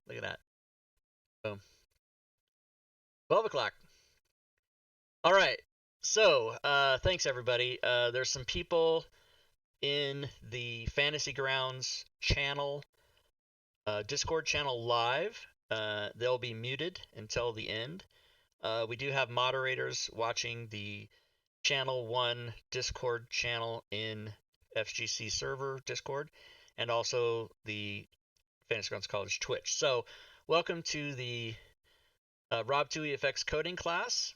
Look at that. Boom. 12 o'clock. All right. So, thanks everybody. There's some people in the Fantasy Grounds channel, Discord channel live. They'll be muted until the end. We do have moderators watching the Channel 1 Discord channel in FGC server Discord, and also the Fantasy Grounds College Twitch. So, welcome to the Rob Twohy Effects Coding class.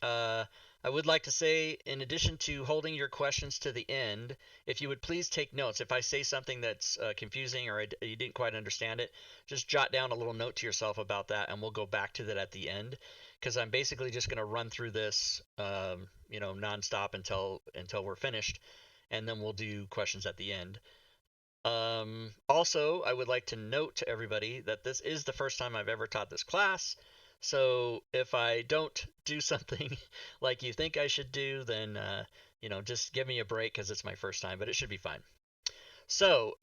I would like to say, in addition to holding your questions to the end, if you would please take notes. If I say something that's confusing or you didn't quite understand it, just jot down a little note to yourself about that, and we'll go back to that at the end. Because I'm basically just going to run through this, nonstop until we're finished, and then we'll do questions at the end. Also, I would like to note to everybody that this is the first time I've ever taught this class. So if I don't do something like you think I should do, then just give me a break because it's my first time, but it should be fine. So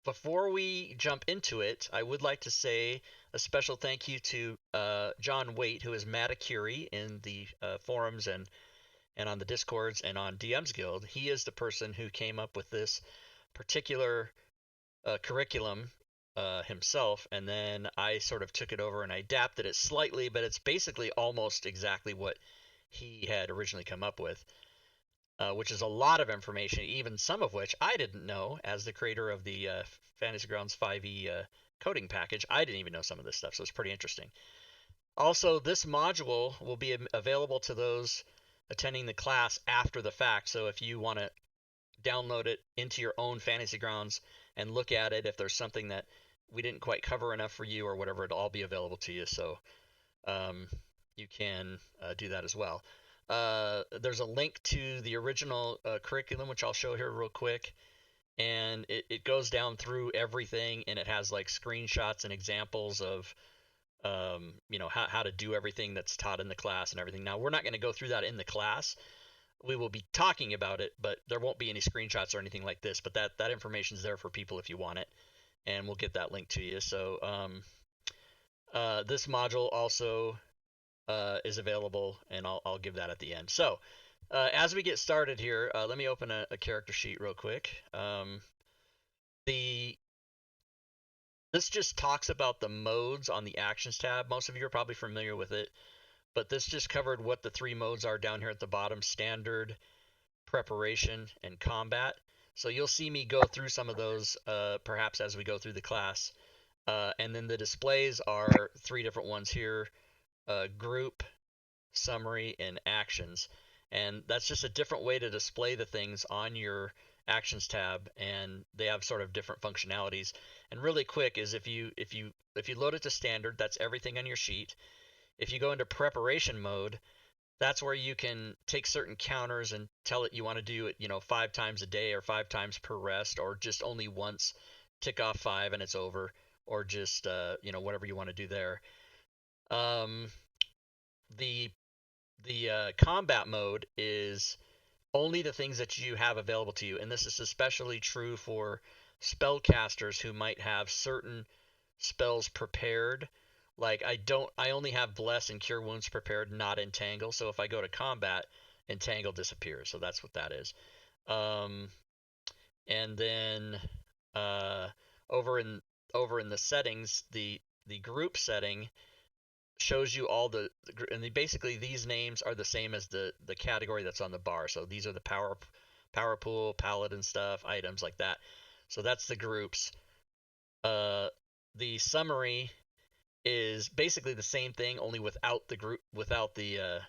before we jump into it, I would like to say a special thank you to John Waite, who is Maticuri in the forums and on the Discords and on DM's Guild. He is the person who came up with this particular curriculum himself, and then I sort of took it over and I adapted it slightly, but it's basically almost exactly what he had originally come up with, which is a lot of information, even some of which I didn't know as the creator of the Fantasy Grounds 5e coding package. I didn't even know some of this stuff, so it's pretty interesting. Also, this module will be available to those attending the class after the fact, so if you want to download it into your own Fantasy Grounds and look at it, if there's something that we didn't quite cover enough for you or whatever, it'll all be available to you. So you can do that as well. There's a link to the original curriculum, which I'll show here real quick. And it goes down through everything, and it has like screenshots and examples of how to do everything that's taught in the class and everything. Now, we're not going to go through that in the class. We will be talking about it, but there won't be any screenshots or anything like this. But that information is there for people if you want it, and we'll get that link to you. So this module also is available, and I'll give that at the end. So as we get started here, let me open a character sheet real quick. This just talks about the modes on the Actions tab. Most of you are probably familiar with it, but this just covered what the three modes are down here at the bottom: Standard, Preparation, and Combat. So you'll see me go through some of those perhaps as we go through the class. And then the displays are three different ones here: Group, Summary, and Actions. And that's just a different way to display the things on your Actions tab, and they have sort of different functionalities. And really quick is if you load it to Standard, that's everything on your sheet. If you go into Preparation mode, that's where you can take certain counters and tell it you want to do it, 5 times a day or 5 times per rest, or just only once, tick off 5 and it's over, or just whatever you want to do there. The combat mode is only the things that you have available to you, and this is especially true for spellcasters who might have certain spells prepared. Like I only have Bless and Cure Wounds prepared, not Entangle. So if I go to combat, Entangle disappears. So that's what that is. And then over in the settings, the group setting shows you all and basically these names are the same as the category that's on the bar. So these are the power pool, paladin stuff, items like that. So that's the groups. The summary is basically the same thing, only without the group, without the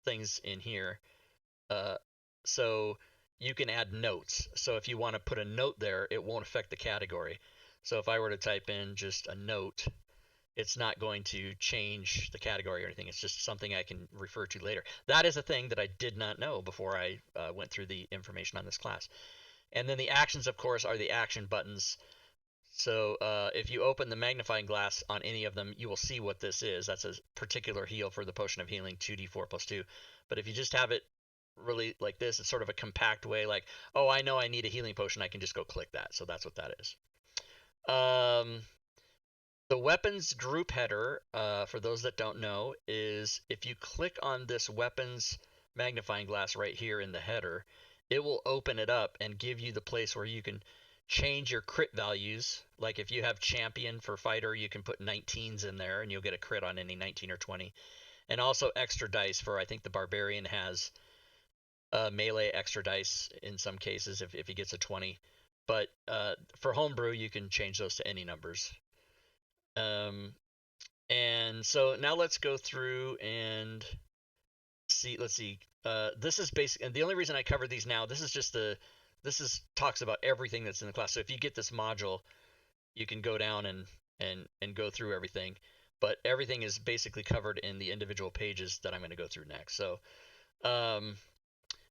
things in here. So you can add notes. So if you want to put a note there, it won't affect the category. So if I were to type in just a note, it's not going to change the category or anything. It's just something I can refer to later. That is a thing that I did not know before I went through the information on this class. And then the actions, of course, are the action buttons. So if you open the magnifying glass on any of them, you will see what this is. That's a particular heal for the Potion of Healing, 2d4 plus 2. But if you just have it really like this, it's sort of a compact way, like, oh, I know I need a healing potion, I can just go click that. So that's what that is. The weapons group header, for those that don't know, is if you click on this weapons magnifying glass right here in the header, it will open it up and give you the place where you can change your crit values. Like if you have champion for fighter, you can put 19s in there and you'll get a crit on any 19 or 20. And also extra dice for, I think the barbarian has melee extra dice in some cases if he gets a 20. But for homebrew, you can change those to any numbers. And so now let's go through and see. Let's see. This is basic, and the only reason I cover these now, this is talks about everything that's in the class. So if you get this module, you can go down and go through everything. But everything is basically covered in the individual pages that I'm going to go through next. So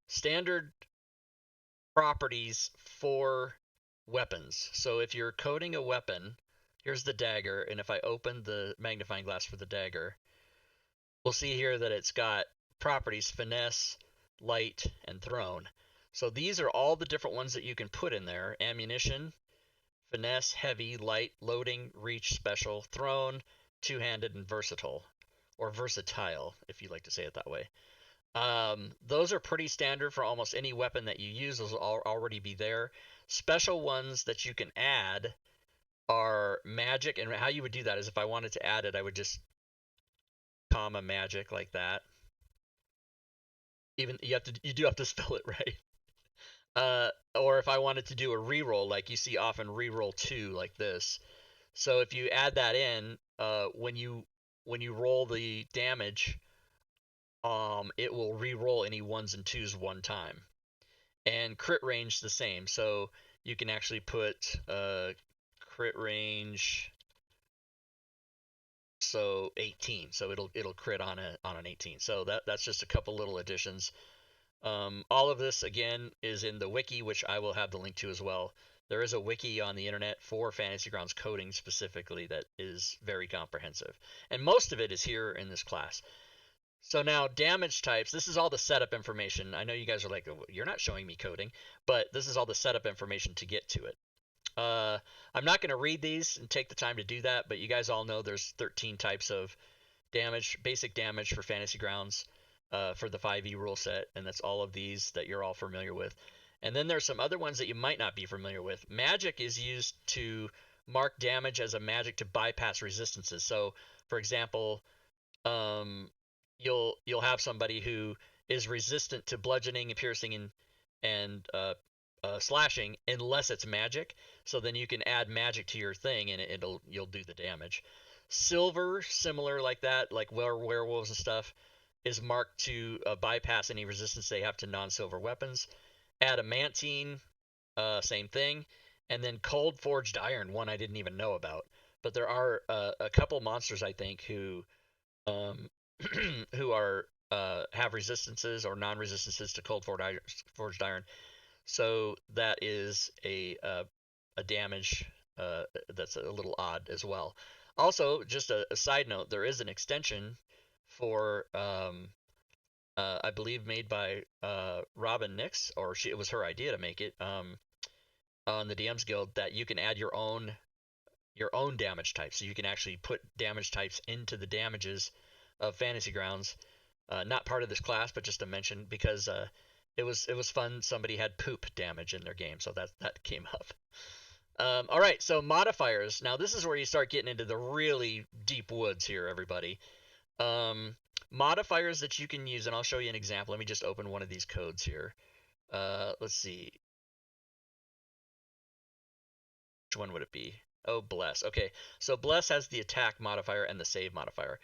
standard properties for weapons. So if you're coding a weapon, here's the dagger, and if I open the magnifying glass for the dagger, we'll see here that it's got properties: finesse, light, and thrown. So these are all the different ones that you can put in there: ammunition, finesse, heavy, light, loading, reach, special, thrown, two-handed, and versatile, or versatile if you like to say it that way. Those are pretty standard for almost any weapon that you use. Those will already be there. Special ones that you can add are magic, and how you would do that is if I wanted to add it, I would just comma magic like that. Even you do have to spell it right. Or if I wanted to do a reroll, like you see often reroll 2 like this. So if you add that in, when you roll the damage, it will re-roll any 1s and 2s one time. And crit range the same. So you can actually put crit range, so 18. So it'll crit on an 18. So that's just a couple little additions. All of this again is in the wiki, which I will have the link to as well. There is a wiki on the internet for Fantasy Grounds coding specifically that is very comprehensive, and most of it is here in this class. So now damage types, this is all the setup information. I know you guys are like, oh, you're not showing me coding, but this is all the setup information to get to it. I'm not going to read these and take the time to do that, but you guys all know there's 13 types of damage, basic damage for Fantasy Grounds for the 5e rule set, and that's all of these that you're all familiar with. And then there's some other ones that you might not be familiar with. Magic is used to mark damage as a magic to bypass resistances. So, for example, you'll have somebody who is resistant to bludgeoning, piercing, and slashing unless it's magic. So then you can add magic to your thing, and you'll do the damage. Silver, similar like that, like werewolves and stuff, is marked to bypass any resistance they have to non-silver weapons. Adamantine, same thing. And then cold forged iron, one I didn't even know about. But there are a couple monsters, I think, who who are have resistances or non-resistances to cold forged iron. So that is a damage that's a little odd as well. Also, just a side note, there is an extension for I believe made by Robin Nix, or it was her idea to make it on the DM's Guild, that you can add your own damage types. So you can actually put damage types into the damages of Fantasy Grounds. Not part of this class, but just to mention, because it was fun. Somebody had poop damage in their game, so that came up. All right, so modifiers. Now this is where you start getting into the really deep woods here, everybody. Modifiers that you can use, and I'll show you an example. Let me just open one of these codes here. Let's see. Which one would it be? Oh, bless. Okay, so bless has the attack modifier and the save modifier.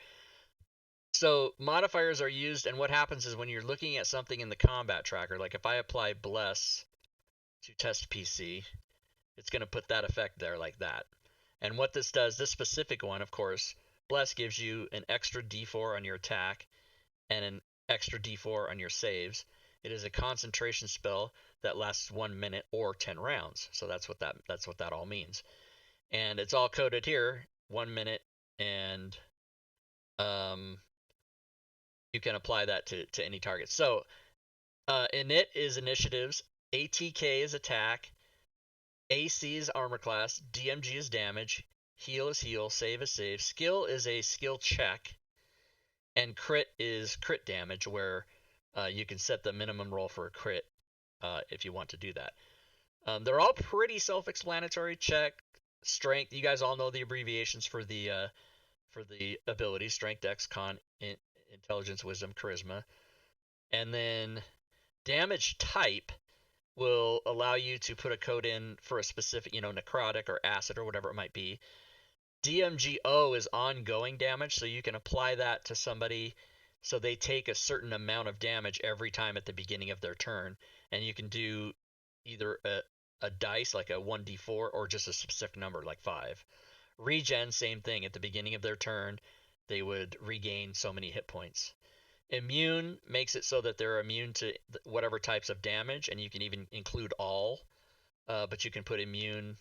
So modifiers are used, and what happens is when you're looking at something in the combat tracker, like if I apply bless to test PC, it's going to put that effect there like that. And what this does, this specific one, of course, bless gives you an extra d4 on your attack and an extra d4 on your saves. It is a concentration spell that lasts 1 minute or 10 rounds. So that's what that all means. And it's all coded here, 1 minute, and you can apply that to any target. So init is initiatives, ATK is attack, AC is armor class, DMG is damage, heal is heal, save is save. Skill is a skill check, and crit is crit damage, where you can set the minimum roll for a crit if you want to do that. They're all pretty self-explanatory. Check, strength. You guys all know the abbreviations for the abilities: strength, dex, con, intelligence, wisdom, charisma. And then damage type will allow you to put a code in for a specific, necrotic or acid or whatever it might be. DMGO is ongoing damage, so you can apply that to somebody so they take a certain amount of damage every time at the beginning of their turn, and you can do either a dice like a 1d4 or just a specific number like 5. Regen, same thing. At the beginning of their turn, they would regain so many hit points. Immune makes it so that they're immune to whatever types of damage, and you can even include all, but you can put immune,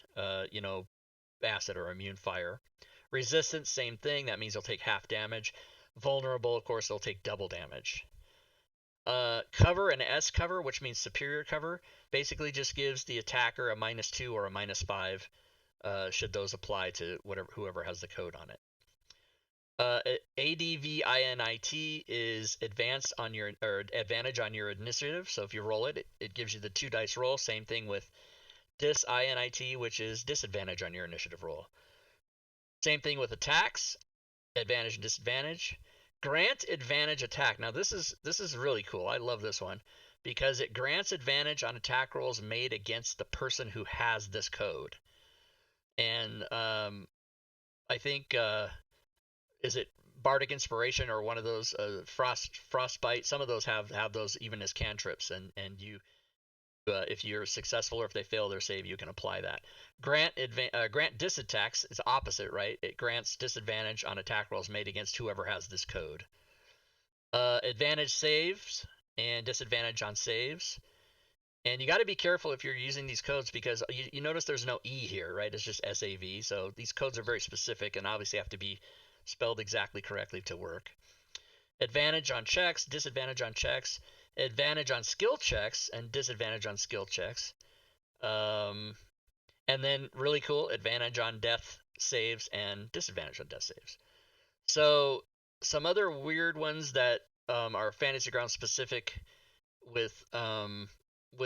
acid or immune fire. Resistance, same thing. That means they'll take half damage. Vulnerable, of course, they'll take double damage. Cover and S cover, which means superior cover, basically just gives the attacker a -2 or a -5, should those apply to whoever has the code on it. ADVINIT is advanced on your advantage on your initiative. So if you roll it, it gives you the 2 dice roll. Same thing with DISINIT, which is disadvantage on your initiative roll. Same thing with attacks, advantage and disadvantage. Grant advantage attack. Now this is really cool. I love this one because it grants advantage on attack rolls made against the person who has this code. And I think is it Bardic Inspiration or one of those Frostbite? Some of those have those even as cantrips, and you if you're successful or if they fail their save, you can apply that. Grant disattacks is opposite, right? It grants disadvantage on attack rolls made against whoever has this code. Advantage saves and disadvantage on saves. And you got to be careful if you're using these codes because you notice there's no E here, right? It's just SAV. So these codes are very specific and obviously have to be spelled exactly correctly to work. Advantage on checks, disadvantage on checks, advantage on skill checks, and disadvantage on skill checks. And then really cool, advantage on death saves and disadvantage on death saves. So some other weird ones that are Fantasy Ground specific with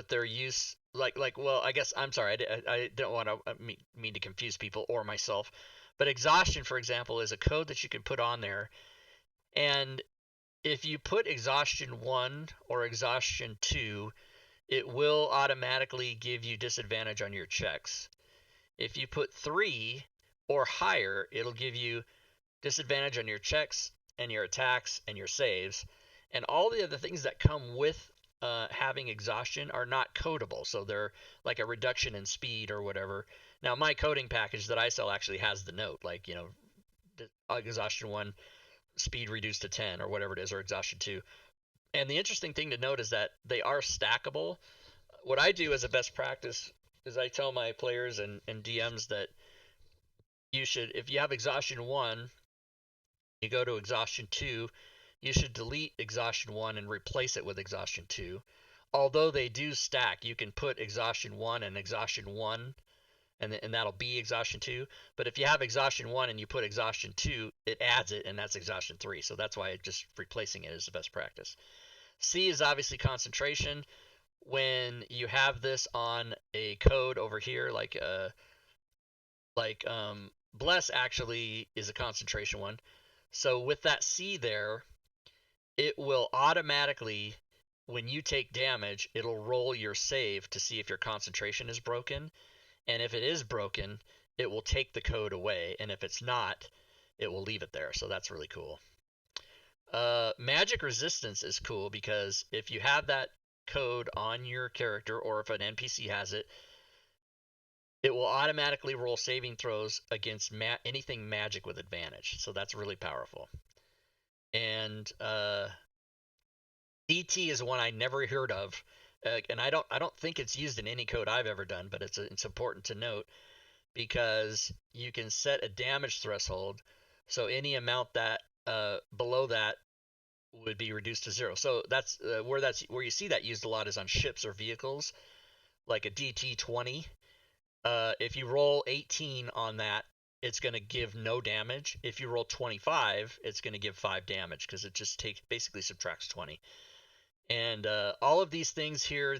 their use, well, I guess I'm sorry, I don't want to mean to confuse people or myself, but exhaustion, for example, is a code that you can put on there, and if you put exhaustion 1 or exhaustion 2, it will automatically give you disadvantage on your checks. If you put 3 or higher, it'll give you disadvantage on your checks and your attacks and your saves, and all the other things that come with having exhaustion are not codable, so they're like a reduction in speed or whatever. Now my coding package that I sell actually has the note, like, exhaustion 1 speed reduced to 10 or whatever it is, or exhaustion 2. And the interesting thing to note is that they are stackable. What I do as a best practice is I tell my players and DMs that you should, if you have exhaustion 1, you go to exhaustion 2, you should delete exhaustion 1 and replace it with exhaustion 2. Although they do stack, you can put exhaustion 1 and exhaustion 1, and that'll be exhaustion 2. But if you have exhaustion 1 and you put exhaustion 2, it adds it, and that's exhaustion 3. So that's why just replacing it is the best practice. C is obviously concentration. When you have this on a code over here, like Bless actually is a concentration one. So with that C there, it will automatically, when you take damage, it'll roll your save to see if your concentration is broken. And if it is broken, it will take the code away. And if it's not, it will leave it there. So that's really cool. Magic resistance is cool because if you have that code on your character, or if an NPC has it, it will automatically roll saving throws against anything magic with advantage. So that's really powerful. And DT is one I never heard of, and I don't think it's used in any code I've ever done, but it's important to note because you can set a damage threshold, so any amount that below that would be reduced to 0. So that's where you see that used a lot is on ships or vehicles, like a DT 20. If you roll 18 on that, it's going to give no damage. If you roll 25, it's going to give 5 damage because it just basically subtracts 20. And all of these things here,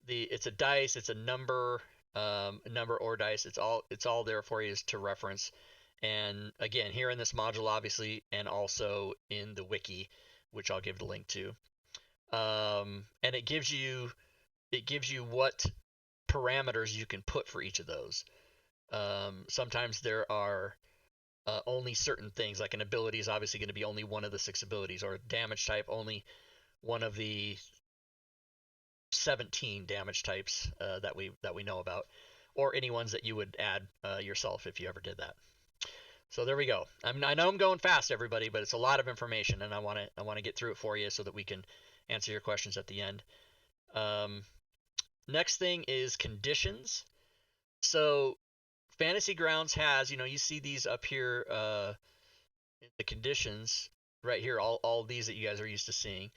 it's a dice, it's a number or dice. It's all there for you to reference. And again, here in this module, obviously, and also in the wiki, which I'll give the link to. And it gives you what parameters you can put for each of those. Sometimes there are only certain things, like an ability is obviously going to be only one of the 6 abilities, or damage type only one of the 17 damage types that we know about, or any ones that you would add yourself if you ever did that. So there we go. I know I'm going fast, everybody, but it's a lot of information, and I want to get through it for you so that we can answer your questions at the end. Next thing is conditions. So Fantasy Grounds has, you see these up here, the conditions right here, all these that you guys are used to seeing.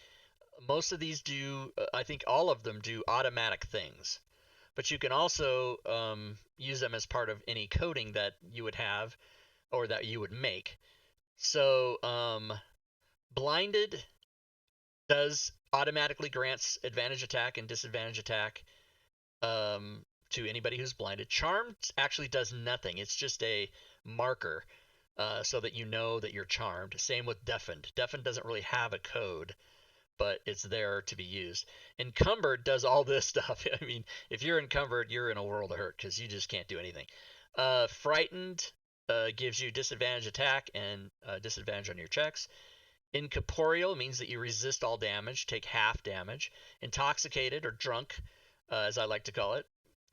Most of these do, I think all of them do automatic things, but you can also use them as part of any coding that you would have or that you would make. So blinded does automatically grants advantage attack and disadvantage attack to anybody who's blinded. Charmed actually does nothing. It's just a marker so that you know that you're charmed. Same with deafened. Deafened doesn't really have a code, but it's there to be used. Encumbered does all this stuff. I mean, if you're encumbered, you're in a world of hurt because you just can't do anything. Frightened gives you disadvantage attack and disadvantage on your checks. Incorporeal means that you resist all damage, take half damage. Intoxicated, or drunk, as I like to call it,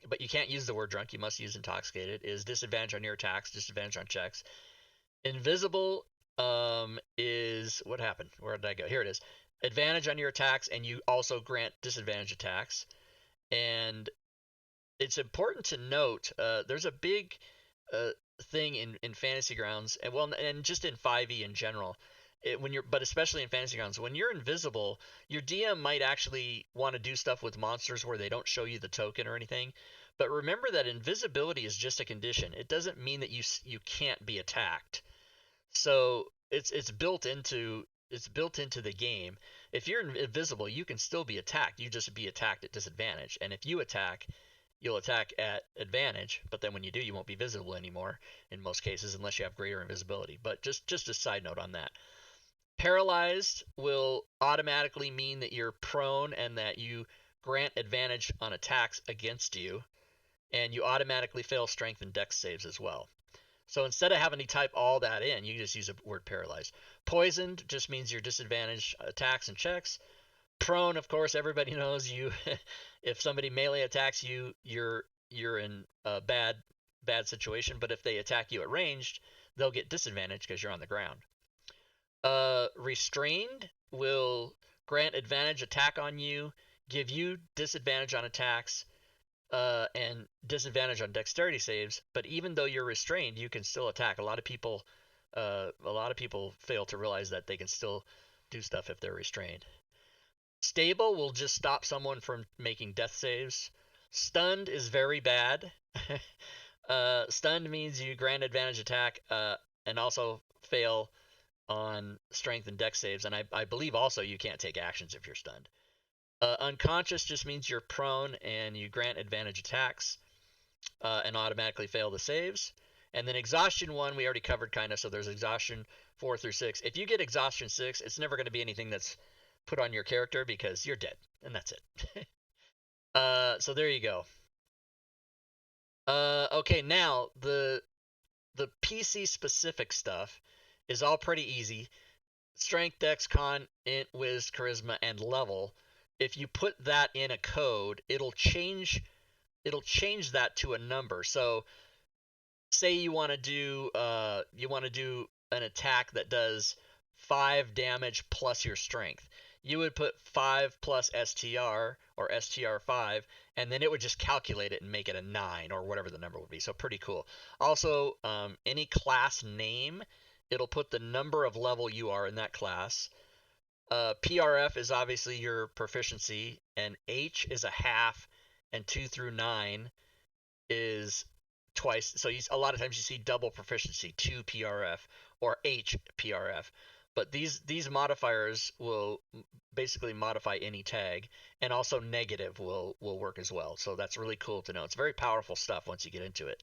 but you can't use the word drunk, you must use intoxicated, is disadvantage on your attacks, disadvantage on checks. Invisible is, what happened? Where did I go? Here it is. Advantage on your attacks, and you also grant disadvantage attacks. And it's important to note, there's a big thing in Fantasy Grounds, and just in 5e in general, but especially in Fantasy Grounds, when you're invisible, your DM might actually want to do stuff with monsters where they don't show you the token or anything. But remember that invisibility is just a condition. It doesn't mean that you can't be attacked. So it's built into the game. If you're invisible, you can still be attacked. You just be attacked at disadvantage. And if you attack, you'll attack at advantage, but then when you do, you won't be visible anymore in most cases unless you have greater invisibility. But just a side note on that. Paralyzed will automatically mean that you're prone and that you grant advantage on attacks against you, and you automatically fail strength and dex saves as well. So instead of having to type all that in, you just use the word paralyzed. Poisoned just means you're disadvantaged attacks and checks. Prone, of course, everybody knows you. If somebody melee attacks you, you're in a bad situation. But if they attack you at ranged, they'll get disadvantage because you're on the ground. Restrained will grant advantage attack on you, give you disadvantage on attacks, and disadvantage on dexterity saves. But even though you're restrained, you can still attack. A lot of people fail to realize that they can still do stuff if they're restrained. Stable will just stop someone from making death saves. Stunned is very bad. Stunned means you grant advantage attack and also fail on strength and dex saves, and I believe also you can't take actions if you're stunned. Unconscious just means you're prone and you grant advantage attacks and automatically fail the saves. And then exhaustion 1 we already covered kind of, so there's exhaustion 4 through 6. If you get exhaustion 6, it's never going to be anything that's put on your character because you're dead, and that's it. So there you go. Okay, now the PC specific stuff is all pretty easy. Strength, dex, con, int, wiz, charisma, and level. If you put that in a code, it'll change that to a number. So say you want to do an attack that does 5 damage plus your strength. You would put 5 plus STR or STR5, and then it would just calculate it and make it a 9 or whatever the number would be. So pretty cool. Also, any class name, it'll put the number of level you are in that class. PRF is obviously your proficiency, and H is a half, and 2 through 9 is twice. So a lot of times you see double proficiency, 2 PRF or H PRF. But these modifiers will basically modify any tag, and also negative will work as well. So that's really cool to know. It's very powerful stuff once you get into it.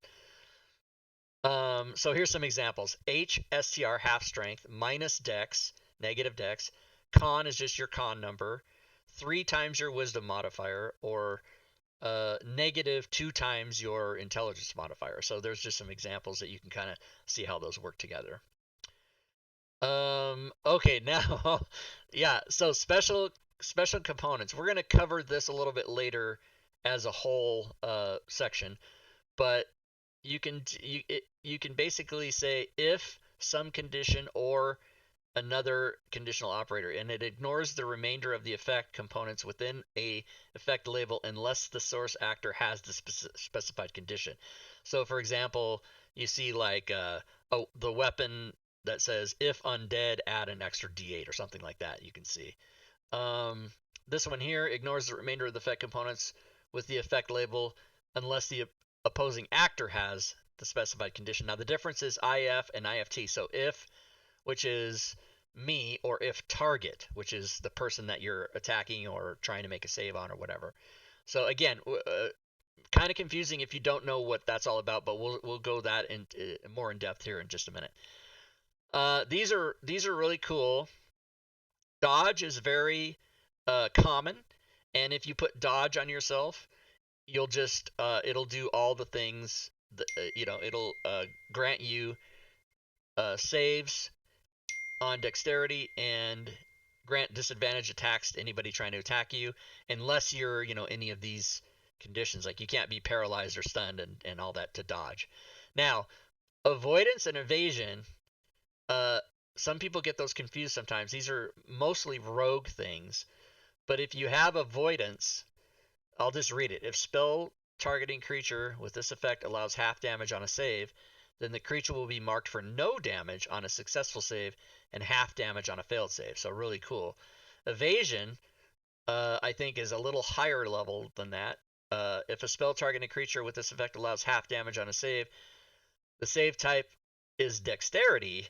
So here's some examples. H STR half strength minus dex, negative dex. Con is just your con number. 3 times your wisdom modifier, or negative 2 times your intelligence modifier. So there's just some examples that you can kind of see how those work together. Okay, now, yeah, so special components. We're going to cover this a little bit later as a whole section, but you can basically say if some condition or another conditional operator, and it ignores the remainder of the effect components within a effect label unless the source actor has the specified condition. So for example, you see like the weapon that says if undead add an extra d8 or something like that, you can see. This one here ignores the remainder of the effect components with the effect label unless the opposing actor has the specified condition. Now the difference is IF and IFT. So if, which is me, or if target, which is the person that you're attacking or trying to make a save on or whatever. So again, kind of confusing if you don't know what that's all about, but we'll go that in more in depth here in just a minute. These are really cool. Dodge is very common, and if you put dodge on yourself, you'll just it'll do all the things that, it'll grant you saves on dexterity and grant disadvantage attacks to anybody trying to attack you, unless you're any of these conditions, like you can't be paralyzed or stunned and all that to dodge. Now avoidance and evasion, some people get those confused sometimes. These are mostly rogue things, but if you have avoidance, I'll just read it. If spell targeting creature with this effect allows half damage on a save, then the creature will be marked for no damage on a successful save and half damage on a failed save. So really cool. Evasion, I think, is a little higher level than that. If a spell targeting creature with this effect allows half damage on a save, the save type is dexterity,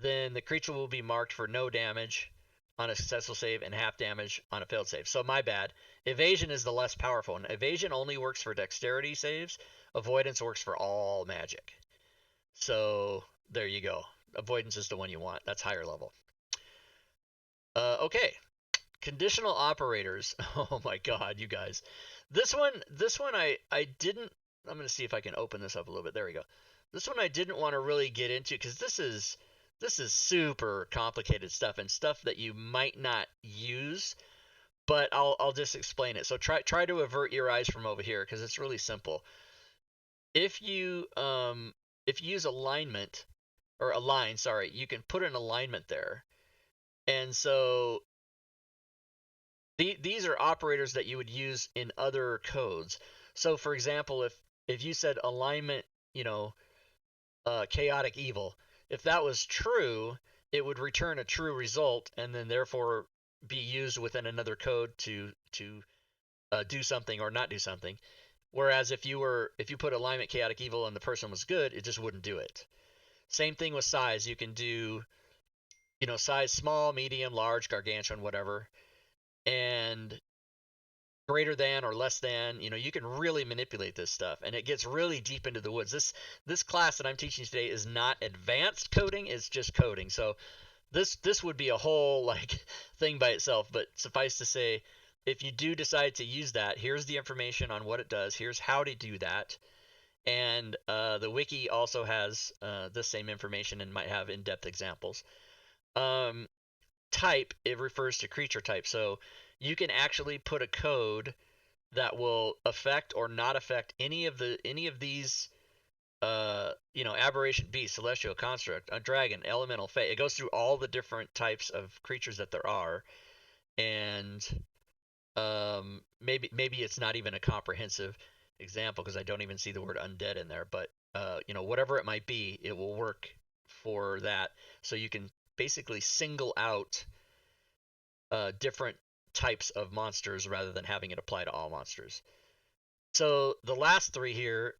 then the creature will be marked for no damage on a successful save and half damage on a failed save. So my bad. Evasion is the less powerful one. Evasion only works for dexterity saves. Avoidance works for all magic. So there you go. Avoidance is the one you want. That's higher level. Okay. Conditional operators. Oh my god, you guys. This one I didn't. I'm going to see if I can open this up a little bit. There we go. This one I didn't want to really get into because this is super complicated stuff and stuff that you might not use, but I'll just explain it. So try to avert your eyes from over here because it's really simple. If you use alignment or align, sorry, you can put an alignment there, and so these are operators that you would use in other codes. So for example, if you said alignment, chaotic evil, if that was true, it would return a true result and then therefore be used within another code to do something or not do something. Whereas if you put alignment chaotic evil and the person was good, it just wouldn't do it. Same thing with size. You can do size small, medium, large, gargantuan, whatever, and greater than or less than. You can really manipulate this stuff, and it gets really deep into the woods. This class that I'm teaching today is not advanced coding, it's just coding. So this would be a whole thing by itself, but suffice to say, if you do decide to use that, here's the information on what it does, here's how to do that, and the wiki also has the same information and might have in-depth examples. Type, it refers to creature type, so you can actually put a code that will affect or not affect any of these aberration, beast, celestial, construct, a dragon, elemental, fey. It goes through all the different types of creatures that there are, and maybe it's not even a comprehensive example because I don't even see the word undead in there, but whatever it might be, it will work for that. So you can basically single out different types of monsters rather than having it apply to all monsters. So the last three here,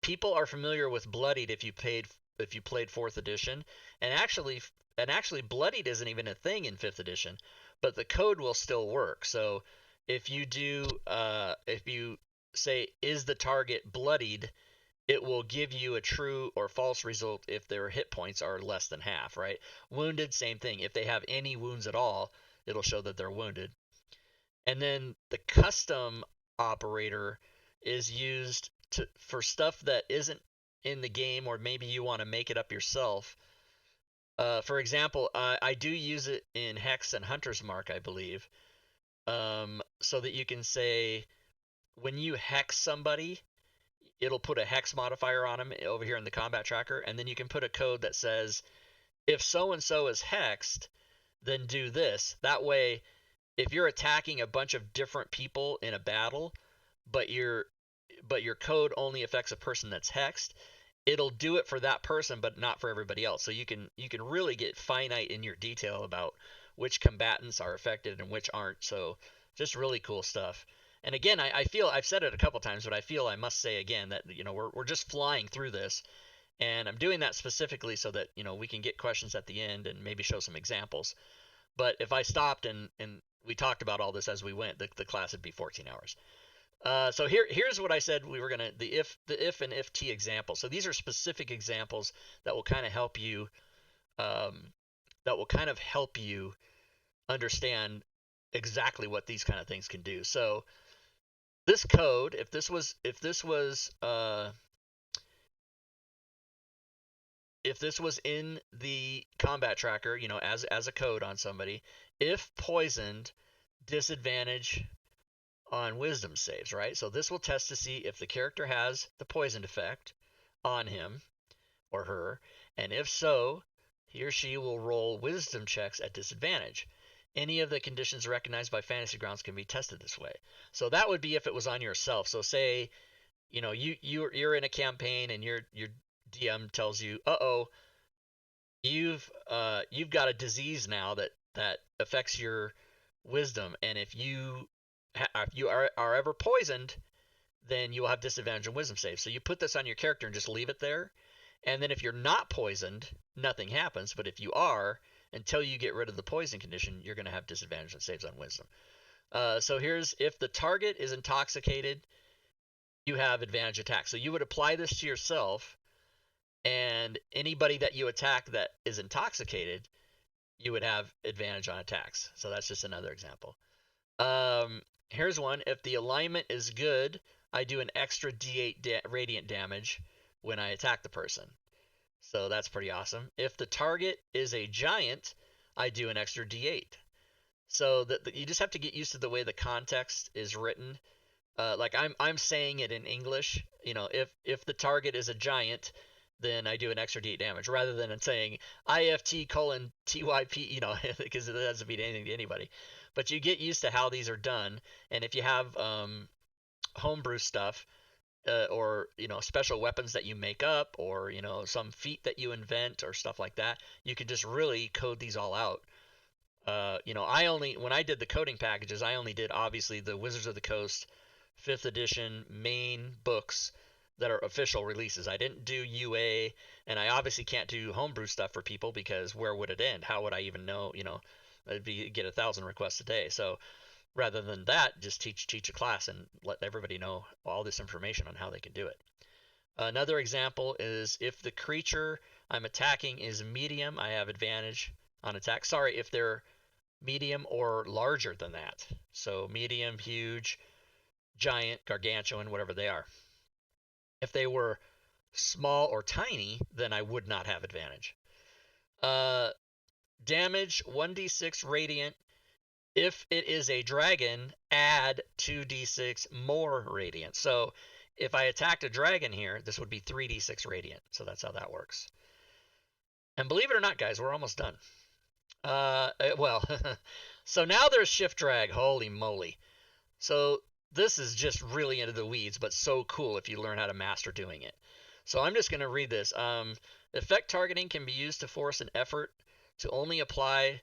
people are familiar with Bloodied if you played 4th edition, and actually Bloodied isn't even a thing in 5th edition, but the code will still work. So if you say is the target bloodied, it will give you a true or false result if their hit points are less than half, right? Wounded, same thing. If they have any wounds at all, it'll show that they're wounded. And then the custom operator is used for stuff that isn't in the game, or maybe you want to make it up yourself. For example, I do use it in Hex and Hunter's Mark, I believe, so that you can say when you hex somebody, it'll put a hex modifier on them over here in the combat tracker, and then you can put a code that says, if so-and-so is hexed, then do this. That way, if you're attacking a bunch of different people in a battle, but your code only affects a person that's hexed, it'll do it for that person, but not for everybody else. So you can really get finite in your detail about which combatants are affected and which aren't. So just really cool stuff. And again, I feel I've said it a couple times, but I feel I must say again that we're just flying through this, and I'm doing that specifically so that we can get questions at the end and maybe show some examples. But if I stopped and we talked about all this as we went, the class would be 14 hours. So here's what I said we were gonna the if and if t examples. So these are specific examples that will kind of help you understand exactly what these kind of things can do. So this code, if this was in the combat tracker, as a code on somebody, if poisoned, disadvantage on wisdom saves, right? So this will test to see if the character has the poisoned effect on him or her, and if so, he or she will roll wisdom checks at disadvantage. Any of the conditions recognized by Fantasy Grounds can be tested this way. So that would be if it was on yourself. So say, you're in a campaign and your DM tells you, you've got a disease now that affects your wisdom, and if you are ever poisoned, then you will have disadvantage on wisdom saves. So you put this on your character and just leave it there. And then if you're not poisoned, nothing happens. But if you are, until you get rid of the poison condition, you're going to have disadvantage on saves on wisdom. So here's, if the target is intoxicated, you have advantage attack. So you would apply this to yourself, and anybody that you attack that is intoxicated, you would have advantage on attacks. So that's just another example. Here's one. If the alignment is good, I do an extra D8 radiant damage when I attack the person. So that's pretty awesome. If the target is a giant, I do an extra D8. So that you just have to get used to the way the context is written. Like I'm saying it in English. If the target is a giant, then I do an extra D8 damage, rather than saying IFT:TYP, because it doesn't mean anything to anybody. But you get used to how these are done, and if you have homebrew stuff, or special weapons that you make up, or some feat that you invent or stuff like that, you can just really code these all out. When I did the coding packages, I only did obviously the Wizards of the Coast 5th edition main books that are official releases. I didn't do UA, and I obviously can't do homebrew stuff for people, because where would it end? How would I even know? It'd be get 1,000 requests a day. So rather than that, just teach a class and let everybody know all this information on how they can do it. Another example is if the creature I'm attacking is medium, I have advantage on attack. Sorry, if they're medium or larger than that. So medium, huge, giant, gargantuan, whatever they are. If they were small or tiny, then I would not have advantage. Damage 1d6 radiant. If it is a dragon, add 2d6 more radiant. So if I attacked a dragon here, this would be 3d6 radiant. So that's how that works. And believe it or not, guys, we're almost done. So now there's shift drag. Holy moly. So this is just really into the weeds, but so cool if you learn how to master doing it. So I'm just going to read this. Effect targeting can be used to force an effort to only apply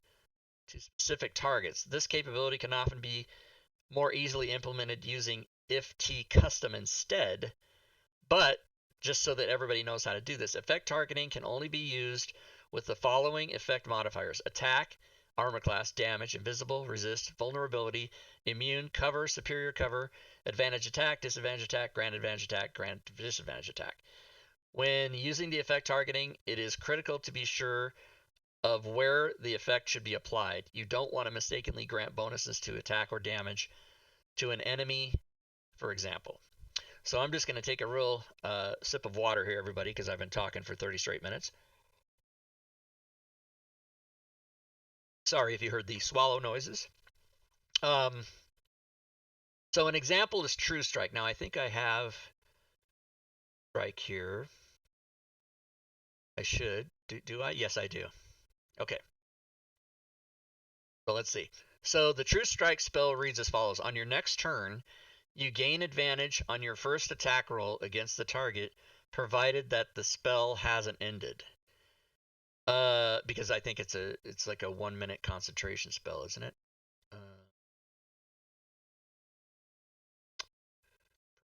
to specific targets. This capability can often be more easily implemented using if T custom instead, but just so that everybody knows how to do this. Effect targeting can only be used with the following effect modifiers: attack, armor class, damage, invisible, resist, vulnerability, immune, cover, superior cover, advantage attack, disadvantage attack, grand attack, grand disadvantage attack. When using the effect targeting, it is critical to be sure of where the effect should be applied. You don't want to mistakenly grant bonuses to attack or damage to an enemy, for example. So I'm just going to take a real sip of water here, everybody, because I've been talking for 30 straight minutes. Sorry if you heard the swallow noises. So an example is True Strike. Now I think I have Strike here. I should. Do I? Yes, I do. Okay. So let's see. So the True Strike spell reads as follows. On your next turn, you gain advantage on your first attack roll against the target, provided that the spell hasn't ended. Because I think it's like a 1 minute concentration spell, isn't it?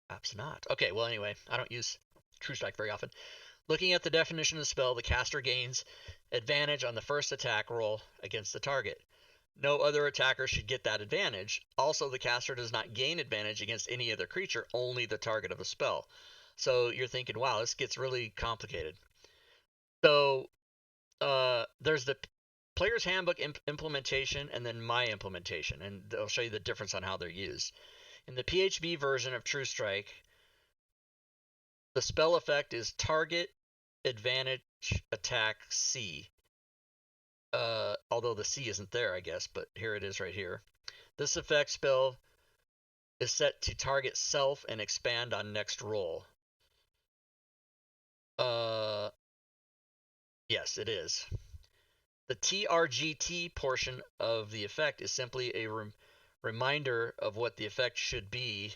Perhaps not. Okay, well anyway, I don't use True Strike very often. Looking at the definition of the spell, the caster gains advantage on the first attack roll against the target. No other attacker should get that advantage. Also, the caster does not gain advantage against any other creature, only the target of the spell. So you're thinking, wow, this gets really complicated. So there's the player's handbook implementation and then my implementation, and they'll show you the difference on how they're used. In the PHB version of True Strike, the spell effect is target advantage attack C. Although the C isn't there, I guess, but here it is right here. This effect spell is set to target self and expand on next roll. Yes, it is. The TRGT portion of the effect is simply a reminder of what the effect should be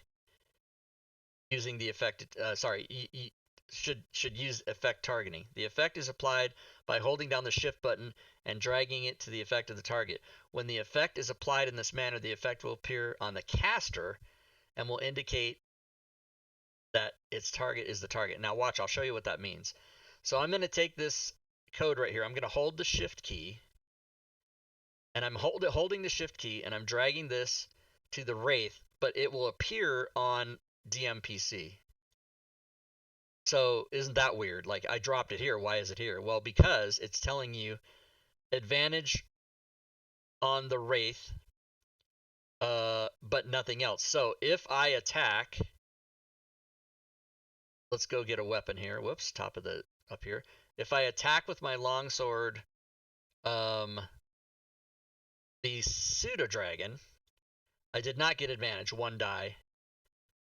using the effect. Should use effect targeting. The effect is applied by holding down the shift button and dragging it to the effect of the target. When the effect is applied in this manner, the effect will appear on the caster and will indicate that its target is the target. Now watch, I'll show you what that means. So I'm going to take this code right here. I'm going to hold the shift key, and I'm holding the shift key, and I'm dragging this to the Wraith, but it will appear on DMPC. So isn't that weird? Like, I dropped it here. Why is it here? Well, because it's telling you advantage on the Wraith, but nothing else. So if I attack, let's go get a weapon here. Whoops, top of the up here. If I attack with my longsword, the pseudo dragon, I did not get advantage, 1 die.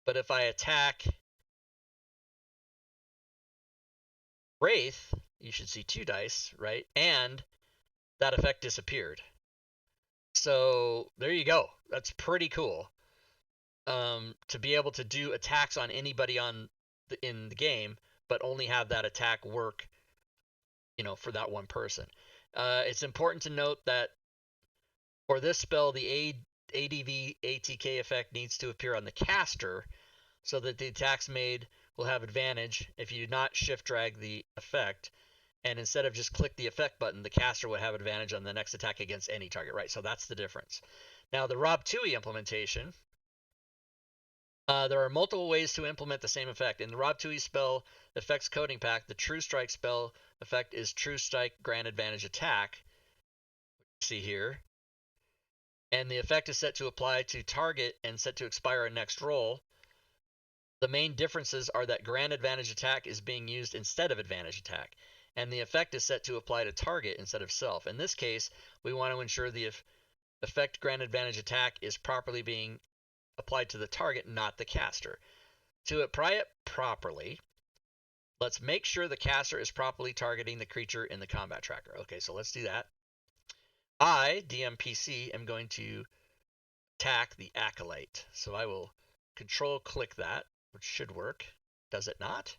But if I attack Wraith, you should see 2 dice, right? And that effect disappeared. So there you go. That's pretty cool. To be able to do attacks on anybody in the game, but only have that attack work, for that one person. It's important to note that for this spell, the ADV ATK effect needs to appear on the caster, so that the attacks made will have advantage if you do not shift drag the effect, and instead of just click the effect button, the caster would have advantage on the next attack against any target, right? So that's the difference. Now the Rob Twohy implementation, there are multiple ways to implement the same effect. In the Rob Twohy spell effects coding pack, the True Strike spell effect is True Strike grant advantage attack. See here. And the effect is set to apply to target and set to expire on next roll. The main differences are that grant advantage attack is being used instead of advantage attack, and the effect is set to apply to target instead of self. In this case, we want to ensure the effect grant advantage attack is properly being applied to the target, not the caster. To apply it properly, let's make sure the caster is properly targeting the creature in the combat tracker. Okay, so let's do that. I, DMPC, am going to attack the Acolyte. So I will control click that, which should work. Does it not?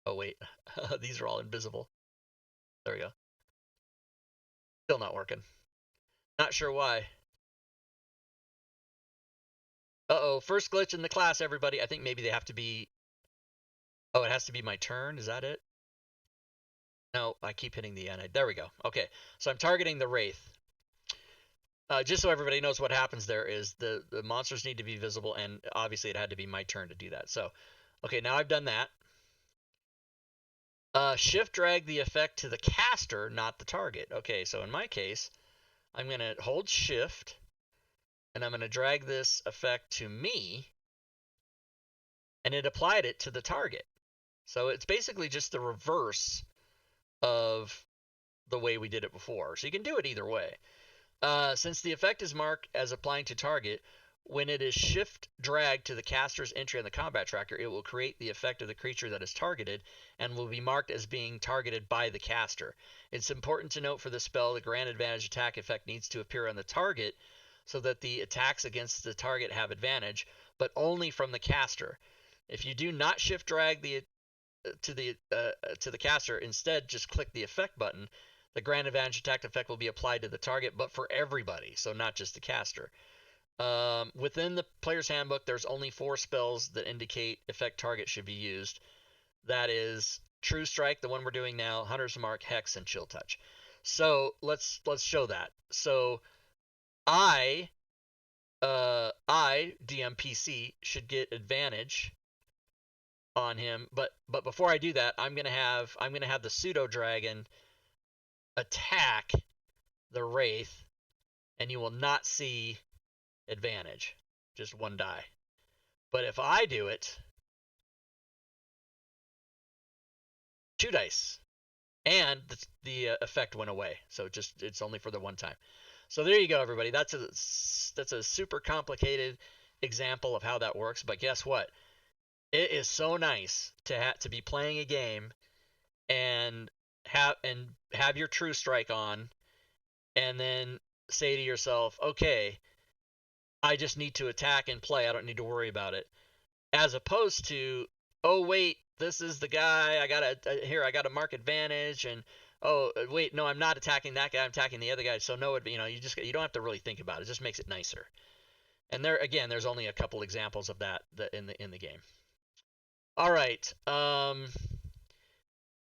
Oh, wait. These are all invisible. There we go. Still not working. Not sure why. Uh-oh, first glitch in the class, everybody. I think maybe they have to be Oh, it has to be my turn. Is that it? No, I keep hitting the N. There we go. Okay, so I'm targeting the Wraith. Just so everybody knows what happens there is the monsters need to be visible, and obviously it had to be my turn to do that. So, okay, now I've done that. Shift drag the effect to the caster, not the target. Okay, so in my case, I'm going to hold shift, and I'm going to drag this effect to me, and it applied it to the target. So it's basically just the reverse of the way we did it before. So you can do it either way. Since the effect is marked as applying to target, when it is shift dragged to the caster's entry on the combat tracker, it will create the effect of the creature that is targeted and will be marked as being targeted by the caster. It's important to note for this spell, the grant advantage attack effect needs to appear on the target so that the attacks against the target have advantage, but only from the caster. If you do not shift drag to the caster, instead just click the effect button, the grant advantage attack effect will be applied to the target, but for everybody, so not just the caster. Within the player's handbook, there's only 4 spells that indicate effect target should be used. That is True Strike, the one we're doing now, Hunter's Mark, Hex, and Chill Touch. So let's show that. So I DMPC should get advantage on him, but before I do that, I'm gonna have the pseudo dragon attack the Wraith, and you will not see advantage, just 1 die. But if I do it, 2 dice, and the effect went away. So it's only for the 1 time. So there you go, everybody. That's a super complicated example of how that works. But guess what? It is so nice to be playing a game and have your True Strike on, and then say to yourself, okay, I just need to attack and play. I don't need to worry about it. As opposed to, oh wait, this is the guy. I gotta mark advantage, and oh wait, no, I'm not attacking that guy. I'm attacking the other guy. So no, you don't have to really think about it. It just makes it nicer. And there's only a couple examples of that in the game. All right.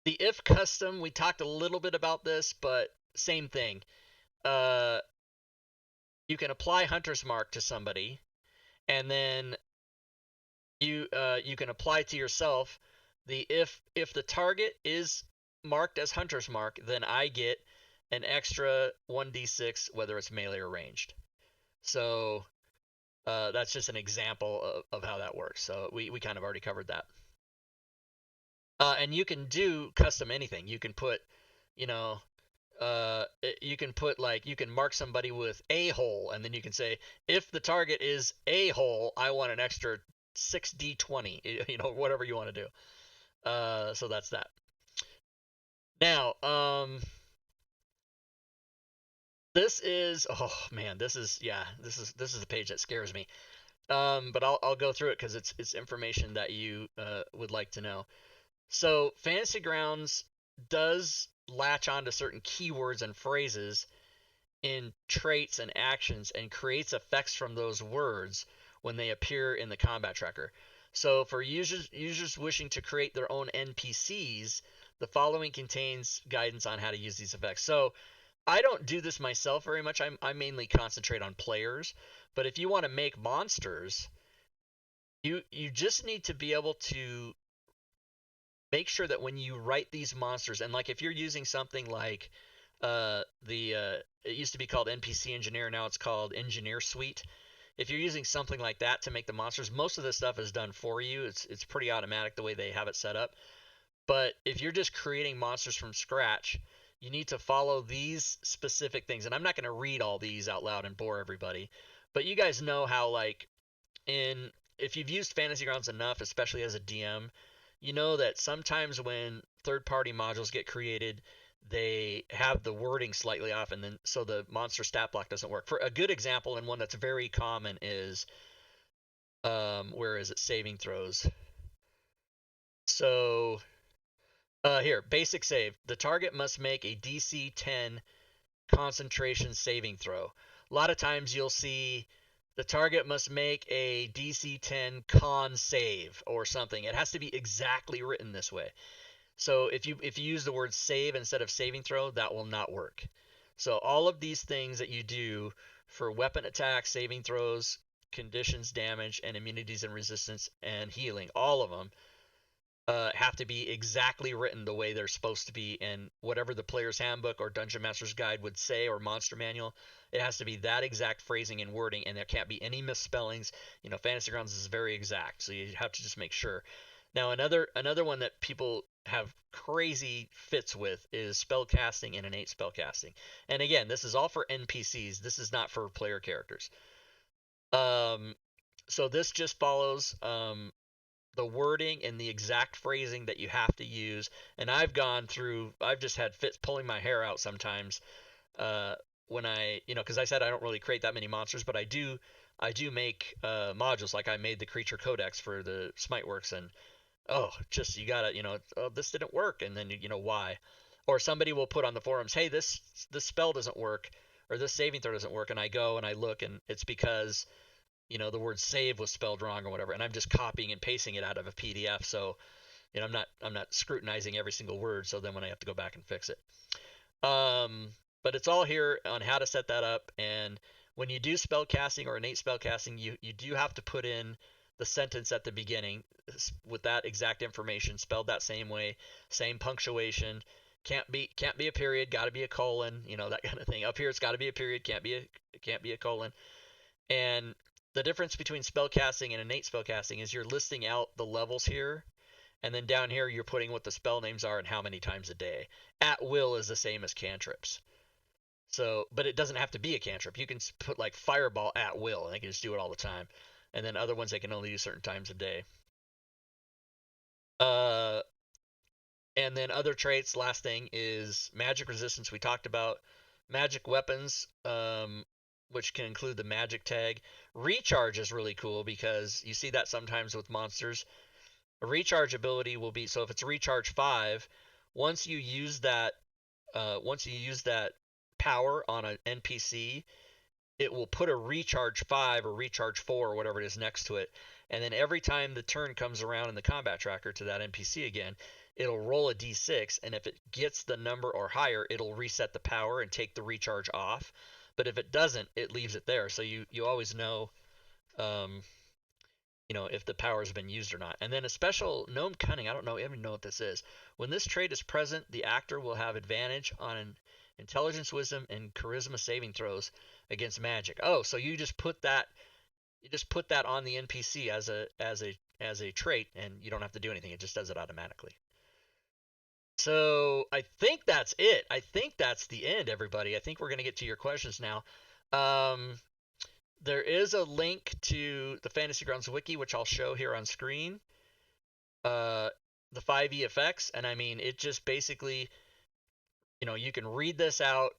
The if custom, we talked a little bit about this, but same thing. You can apply Hunter's Mark to somebody, and then you can apply to yourself the if the target is marked as Hunter's Mark, then I get an extra 1d6 whether it's melee or ranged. So that's just an example of how that works. So we kind of already covered that. And you can do custom anything. You can put, you can mark somebody with a hole, and then you can say, if the target is a hole, I want an extra 6d20, whatever you want to do. So that's that. Now, this is the page that scares me. But I'll go through it because it's information that you would like to know. So Fantasy Grounds does latch on to certain keywords and phrases in traits and actions and creates effects from those words when they appear in the combat tracker. So for users wishing to create their own NPCs, the following contains guidance on how to use these effects. So I don't do this myself very much. I mainly concentrate on players. But if you want to make monsters, you just need to be able to make sure that when you write these monsters, and like if you're using something like it used to be called NPC Engineer, now it's called Engineer Suite. If you're using something like that to make the monsters, most of this stuff is done for you. It's pretty automatic the way they have it set up. But if you're just creating monsters from scratch, you need to follow these specific things. And I'm not going to read all these out loud and bore everybody, but you guys know how, like, if you've used Fantasy Grounds enough, especially as a DM, you know that sometimes when third-party modules get created, they have the wording slightly off, and then so the monster stat block doesn't work. For a good example, and one that's very common, is where is it? Saving throws. So here, basic save. The target must make a DC 10 concentration saving throw. A lot of times you'll see The target must make a DC 10 con save or something. It has to be exactly written this way. So if you use the word save instead of saving throw, that will not work. So all of these things that you do for weapon attacks, saving throws, conditions, damage, and immunities and resistance and healing, all of them have to be exactly written the way they're supposed to be, and whatever the player's handbook or dungeon master's guide would say, or monster manual, it has to be that exact phrasing and wording, and there can't be any misspellings. Fantasy Grounds is very exact, so you have to just make sure. Now another one that people have crazy fits with is spell casting and innate spell casting. And again, this is all for NPCs. This is not for player characters. So this just follows the wording and the exact phrasing that you have to use. And I've just had fits pulling my hair out sometimes when because I said I don't really create that many monsters, but I do make modules. Like I made the creature codex for the Smiteworks, and just you gotta, this didn't work, and then why, or somebody will put on the forums, hey, this spell doesn't work, or this saving throw doesn't work, and I go and I look, and it's because the word save was spelled wrong or whatever, and I'm just copying and pasting it out of a PDF. So I'm not scrutinizing every single word, so then when I have to go back and fix it. But it's all here on how to set that up. And when you do spell casting or innate spell casting, you do have to put in the sentence at the beginning with that exact information, spelled that same way, same punctuation. Can't be a period, got to be a colon, that kind of thing. Up here it's got to be a period, can't be a colon. And the difference between spellcasting and innate spellcasting is you're listing out the levels here, and then down here you're putting what the spell names are and how many times a day. At will is the same as cantrips. So, but it doesn't have to be a cantrip. You can put like fireball at will, and they can just do it all the time. And then other ones they can only do certain times a day. And then other traits. Last thing is magic resistance. We talked about magic weapons, which can include the magic tag. Recharge is really cool because you see that sometimes with monsters. A recharge ability will be, so if it's recharge 5, once you use that power on an NPC, it will put a recharge 5 or recharge 4 or whatever it is next to it. And then every time the turn comes around in the combat tracker to that NPC again, it'll roll a d6, and if it gets the number or higher, it'll reset the power and take the recharge off. But if it doesn't, it leaves it there. So you always know, if the power has been used or not. And then a special gnome cunning. I don't even know what this is. When this trait is present, the actor will have advantage on an intelligence, wisdom, and charisma saving throws against magic. Oh, so you just put that on the NPC as a trait, and you don't have to do anything. It just does it automatically. So I think that's it. I think that's the end, everybody. I think we're going to get to your questions now. There is a link to the Fantasy Grounds Wiki, which I'll show here on screen. The 5e effects, and I mean, it just basically, you can read this out.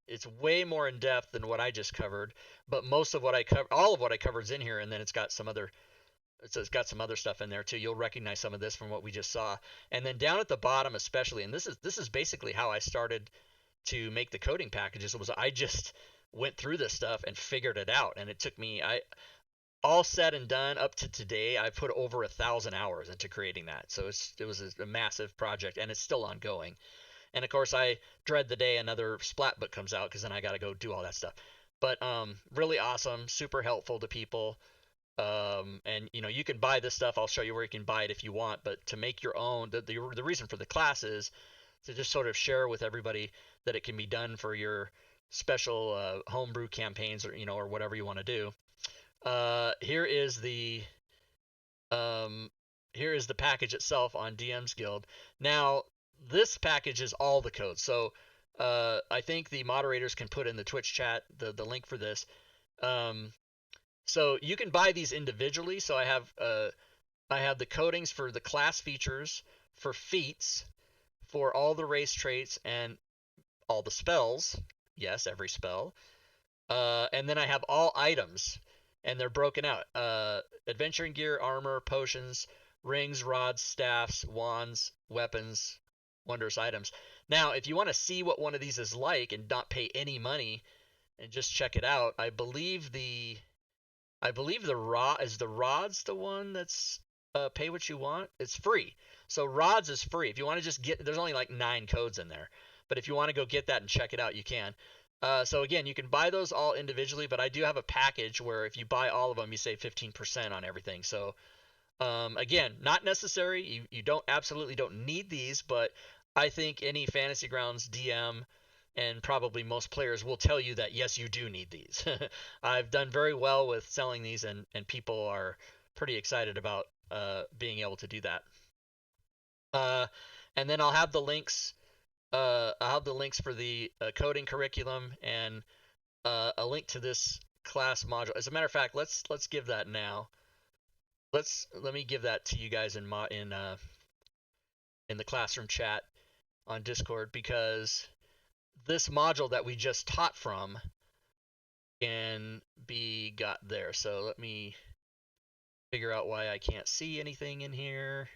It's way more in depth than what I just covered, but most of what I cover, all of what I covered is in here, and then it's got some other stuff in there too. You'll recognize some of this from what we just saw. And then down at the bottom especially, and this is basically how I started to make the coding packages, was I just went through this stuff and figured it out. And it took me, all said and done up to today, I put over 1,000 hours into creating that. So it was a massive project, and it's still ongoing. And of course, I dread the day another Splat book comes out, because then I got to go do all that stuff. But really awesome, super helpful to people. And you can buy this stuff. I'll show you where you can buy it if you want. But to make your own, the reason for the class is to just sort of share with everybody that it can be done for your special homebrew campaigns, or whatever you want to do. Here is the package itself on DM's Guild. Now, this package is all the codes. So I think the moderators can put in the Twitch chat the link for this. So you can buy these individually. So I have the codings for the class features, for feats, for all the race traits, and all the spells. Yes, every spell. And then I have all items, and they're broken out. Adventuring gear, armor, potions, rings, rods, staffs, wands, weapons, wondrous items. Now, if you want to see what one of these is like and not pay any money and just check it out, I believe the I believe the rods the one that's pay what you want. It's free. So rods is free. If you want to just get, there's only like 9 codes in there, but if you want to go get that and check it out, you can. So again, you can buy those all individually, but I do have a package where if you buy all of them, you save 15% on everything. So again, not necessary. You absolutely don't need these, but I think any Fantasy Grounds DM and probably most players will tell you that yes, you do need these. I've done very well with selling these, and people are pretty excited about being able to do that. And then I'll have the links. I'll have the links for the coding curriculum and a link to this class module. As a matter of fact, let's give that now. Let me give that to you guys in the classroom chat on Discord, because this module that we just taught from can be got there. So let me figure out why I can't see anything in here.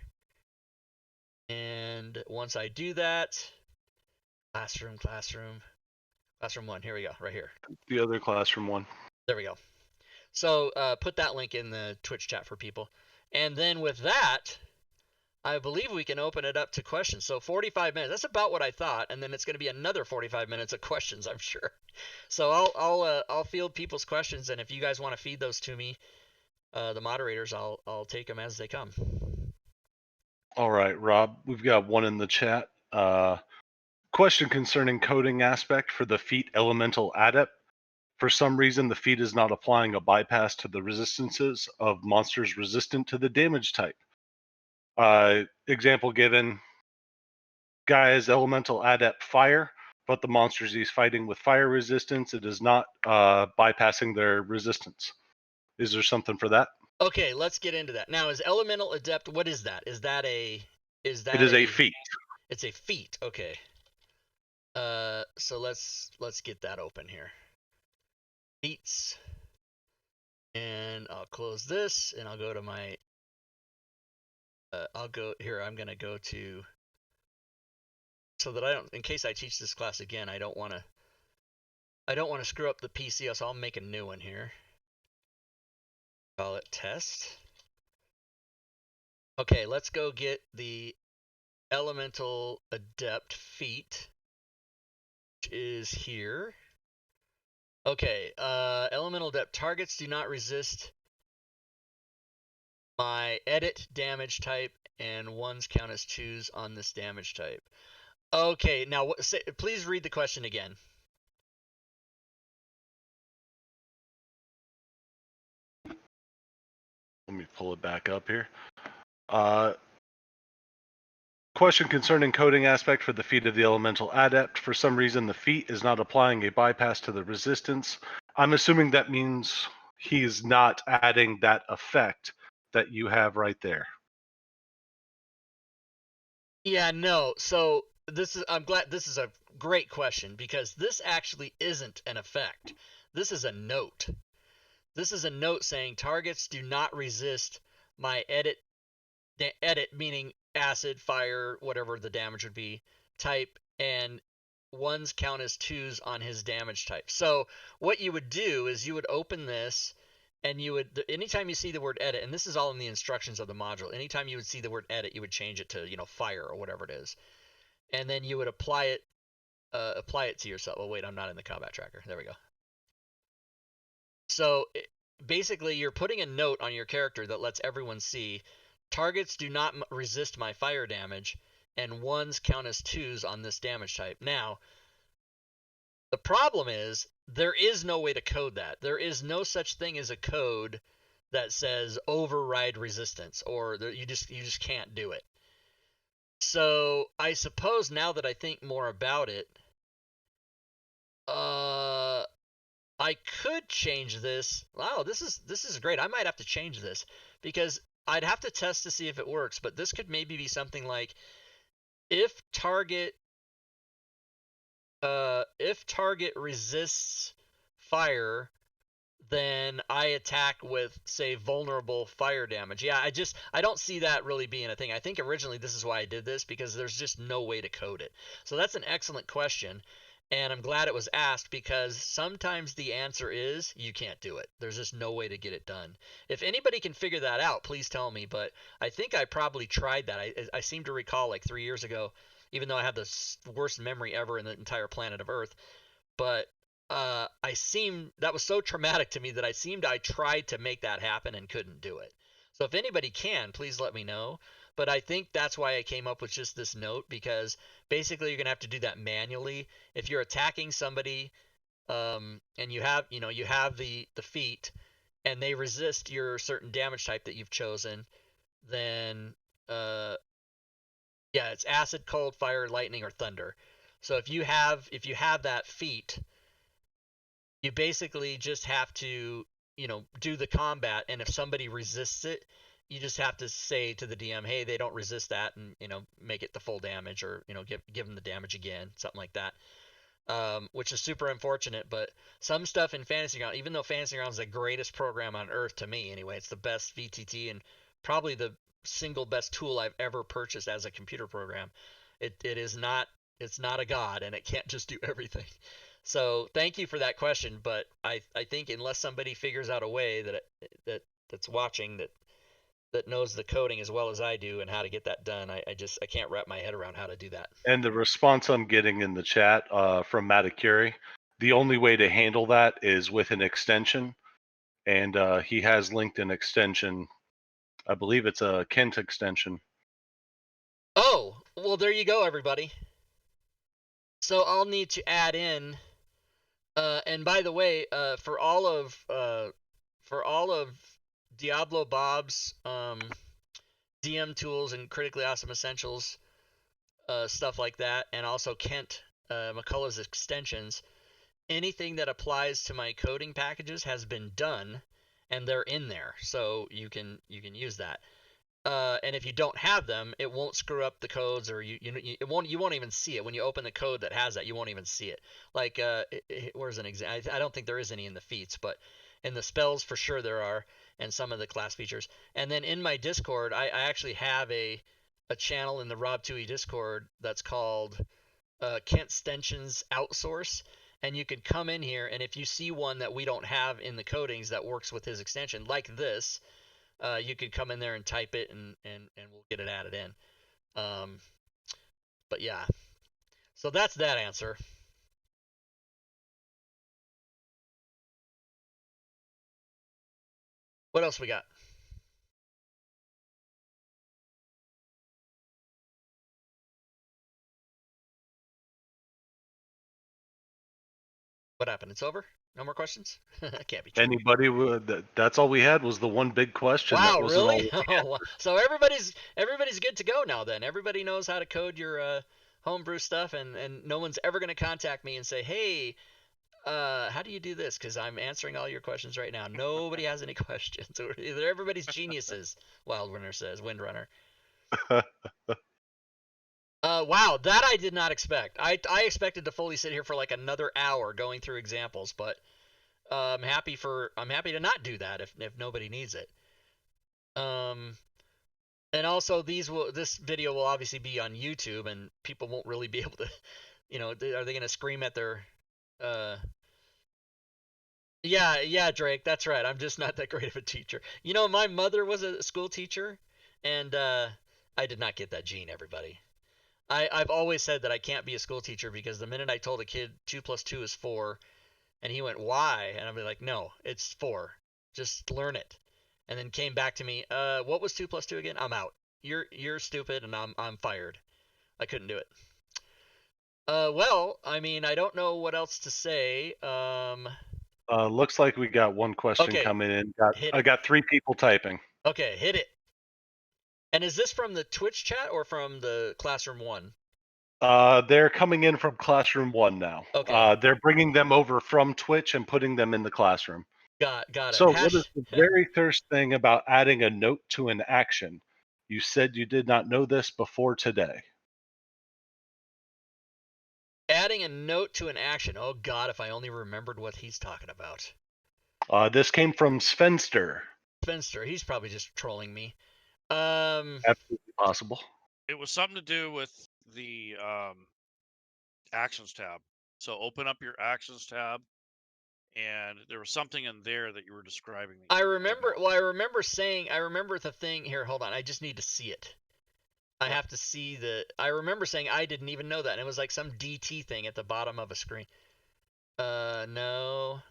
And once I do that, classroom 1, here we go, right here. The other classroom 1. There we go. So put that link in the Twitch chat for people. And then with that, I believe we can open it up to questions. So 45 minutes, that's about what I thought. And then it's going to be another 45 minutes of questions, I'm sure. So I'll field people's questions. And if you guys want to feed those to me, the moderators, I'll take them as they come. All right, Rob, we've got one in the chat. Question concerning coding aspect for the feat Elemental Adept. For some reason, the feat is not applying a bypass to the resistances of monsters resistant to the damage type. Example given, guy is Elemental Adept Fire, but the monsters he's fighting with fire resistance, it is not bypassing their resistance. Is there something for that? Okay, let's get into that. Now, is Elemental Adept, what is that? Is that a feat. It's a feat, okay. So let's get that open here. Feats. And I'll close this, and I'll go to my I'm gonna go to, so that I don't, in case I teach this class again, I don't want to screw up the PC, so I'll make a new one here. Call it test. Okay, let's go get the Elemental Adept feat, which is here. Okay, Elemental Adept targets do not resist my edit damage type, and ones count as 2s on this damage type. Okay, now please read the question again. Let me pull it back up here. Question concerning coding aspect for the feat of the Elemental Adept. For some reason, the feat is not applying a bypass to the resistance. I'm assuming that means he's not adding that effect that you have right there. Yeah, no. So I'm glad this is a great question, because this actually isn't an effect. This is a note. This is a note saying targets do not resist my edit meaning acid, fire, whatever the damage would be, type, and ones count as 2s on his damage type. So what you would do is you would open this, and you would, anytime you see the word edit, and this is all in the instructions of the module, anytime you would see the word edit, you would change it to, fire or whatever it is. And then you would apply it to yourself. Oh, wait, I'm not in the combat tracker. There we go. So basically, you're putting a note on your character that lets everyone see targets do not resist my fire damage, and ones count as 2s on this damage type. Now, the problem is there is no way to code that. There is no such thing as a code that says override resistance, or you just can't do it. So I suppose now that I think more about it, I could change this. Wow, this is great. I might have to change this, because I'd have to test to see if it works, but this could maybe be something like if target resists fire, then I attack with, say, vulnerable fire damage. Yeah, I don't see that really being a thing. I think originally this is why I did this, because there's just no way to code it. So that's an excellent question. And I'm glad it was asked, because sometimes the answer is you can't do it. There's just no way to get it done. If anybody can figure that out, please tell me. But I think I probably tried that. I seem to recall like 3 years ago, even though I have the worst memory ever in the entire planet of Earth. But that was so traumatic to me that I tried to make that happen and couldn't do it. So if anybody can, please let me know. But I think that's why I came up with just this note, because basically you're gonna have to do that manually. If you're attacking somebody, and you have the feat, and they resist your certain damage type that you've chosen, then yeah, it's acid, cold, fire, lightning, or thunder. So if you have that feat, you basically just have to, do the combat, and if somebody resists it, you just have to say to the DM, hey, they don't resist that, and make it the full damage, or give them the damage again, something like that. Which is super unfortunate, but some stuff in Fantasy Ground, even though Fantasy Ground is the greatest program on earth to me anyway, it's the best VTT and probably the single best tool I've ever purchased as a computer program. It is not, it's not a god, and it can't just do everything. So thank you for that question, but I think unless somebody figures out a way that's watching, that knows the coding as well as I do and how to get that done, I can't wrap my head around how to do that. And the response I'm getting in the chat from Matakuri, the only way to handle that is with an extension, and he has linked an extension. I believe it's a Kent extension. Oh, well, there you go, everybody. So I'll need to add in, and by the way, for all of Diablo Bob's DM tools and critically awesome essentials, stuff like that, and also Kent McCullough's extensions, anything that applies to my coding packages has been done, and they're in there, so you can use that. And if you don't have them, it won't screw up the codes, or you won't even see it when you open the code that has that. You won't even see it. Like where's an example? I don't think there is any in the feats, but in the spells for sure there are, and some of the class features. And then in my Discord, I actually have a channel in the Rob Twohy Discord that's called Kent Stentions Outsource. And you can come in here, and if you see one that we don't have in the codings that works with his extension, like this, you could come in there and type it, and we'll get it added in. But yeah, so that's that answer. What else we got? What happened? It's over? No more questions? That can't be true. Anybody would? That's all we had was the one big question. That Wow, wasn't all. really? Oh, so everybody's good to go now then. Everybody knows how to code your homebrew stuff, and no one's ever going to contact me and say, hey, how do you do this? Because I'm answering all your questions right now. Nobody has any questions. Everybody's geniuses, Wildrunner says, Windrunner. Wow, that I did not expect. I expected to fully sit here for like another hour going through examples, but I'm happy to not do that if nobody needs it. And also this video will obviously be on YouTube, and people won't really be able to, are they going to scream at their Yeah, Drake, that's right. I'm just not that great of a teacher. My mother was a school teacher, and I did not get that gene, everybody. I've always said that I can't be a school teacher, because the minute I told a kid 2 plus 2 is 4, and he went, why? And I'd be like, no, it's 4. Just learn it. And then came back to me, what was 2 plus 2 again? I'm out. You're stupid, and I'm fired. I couldn't do it. Well, I mean, I don't know what else to say. Looks like we got one question Okay, coming in. I hit got 3 people typing. Okay, hit it. And is this from the Twitch chat or from the Classroom 1? They're coming in from Classroom 1 now. Okay. They're bringing them over from Twitch and putting them in the classroom. Got it. So, what is the very first thing about adding a note to an action? You said you did not know this before today. Adding a note to an action. Oh God, if I only remembered what he's talking about. This came from Svenster. Spencer, he's probably just trolling me. Absolutely possible. It was something to do with the actions tab. So open up your Actions tab, and there was something in there that you were describing. I remember. Well, I remember the thing here. Hold on, I just need to see it. I have to see the. I remember saying I didn't even know that, and it was like some DT thing at the bottom of a screen. No.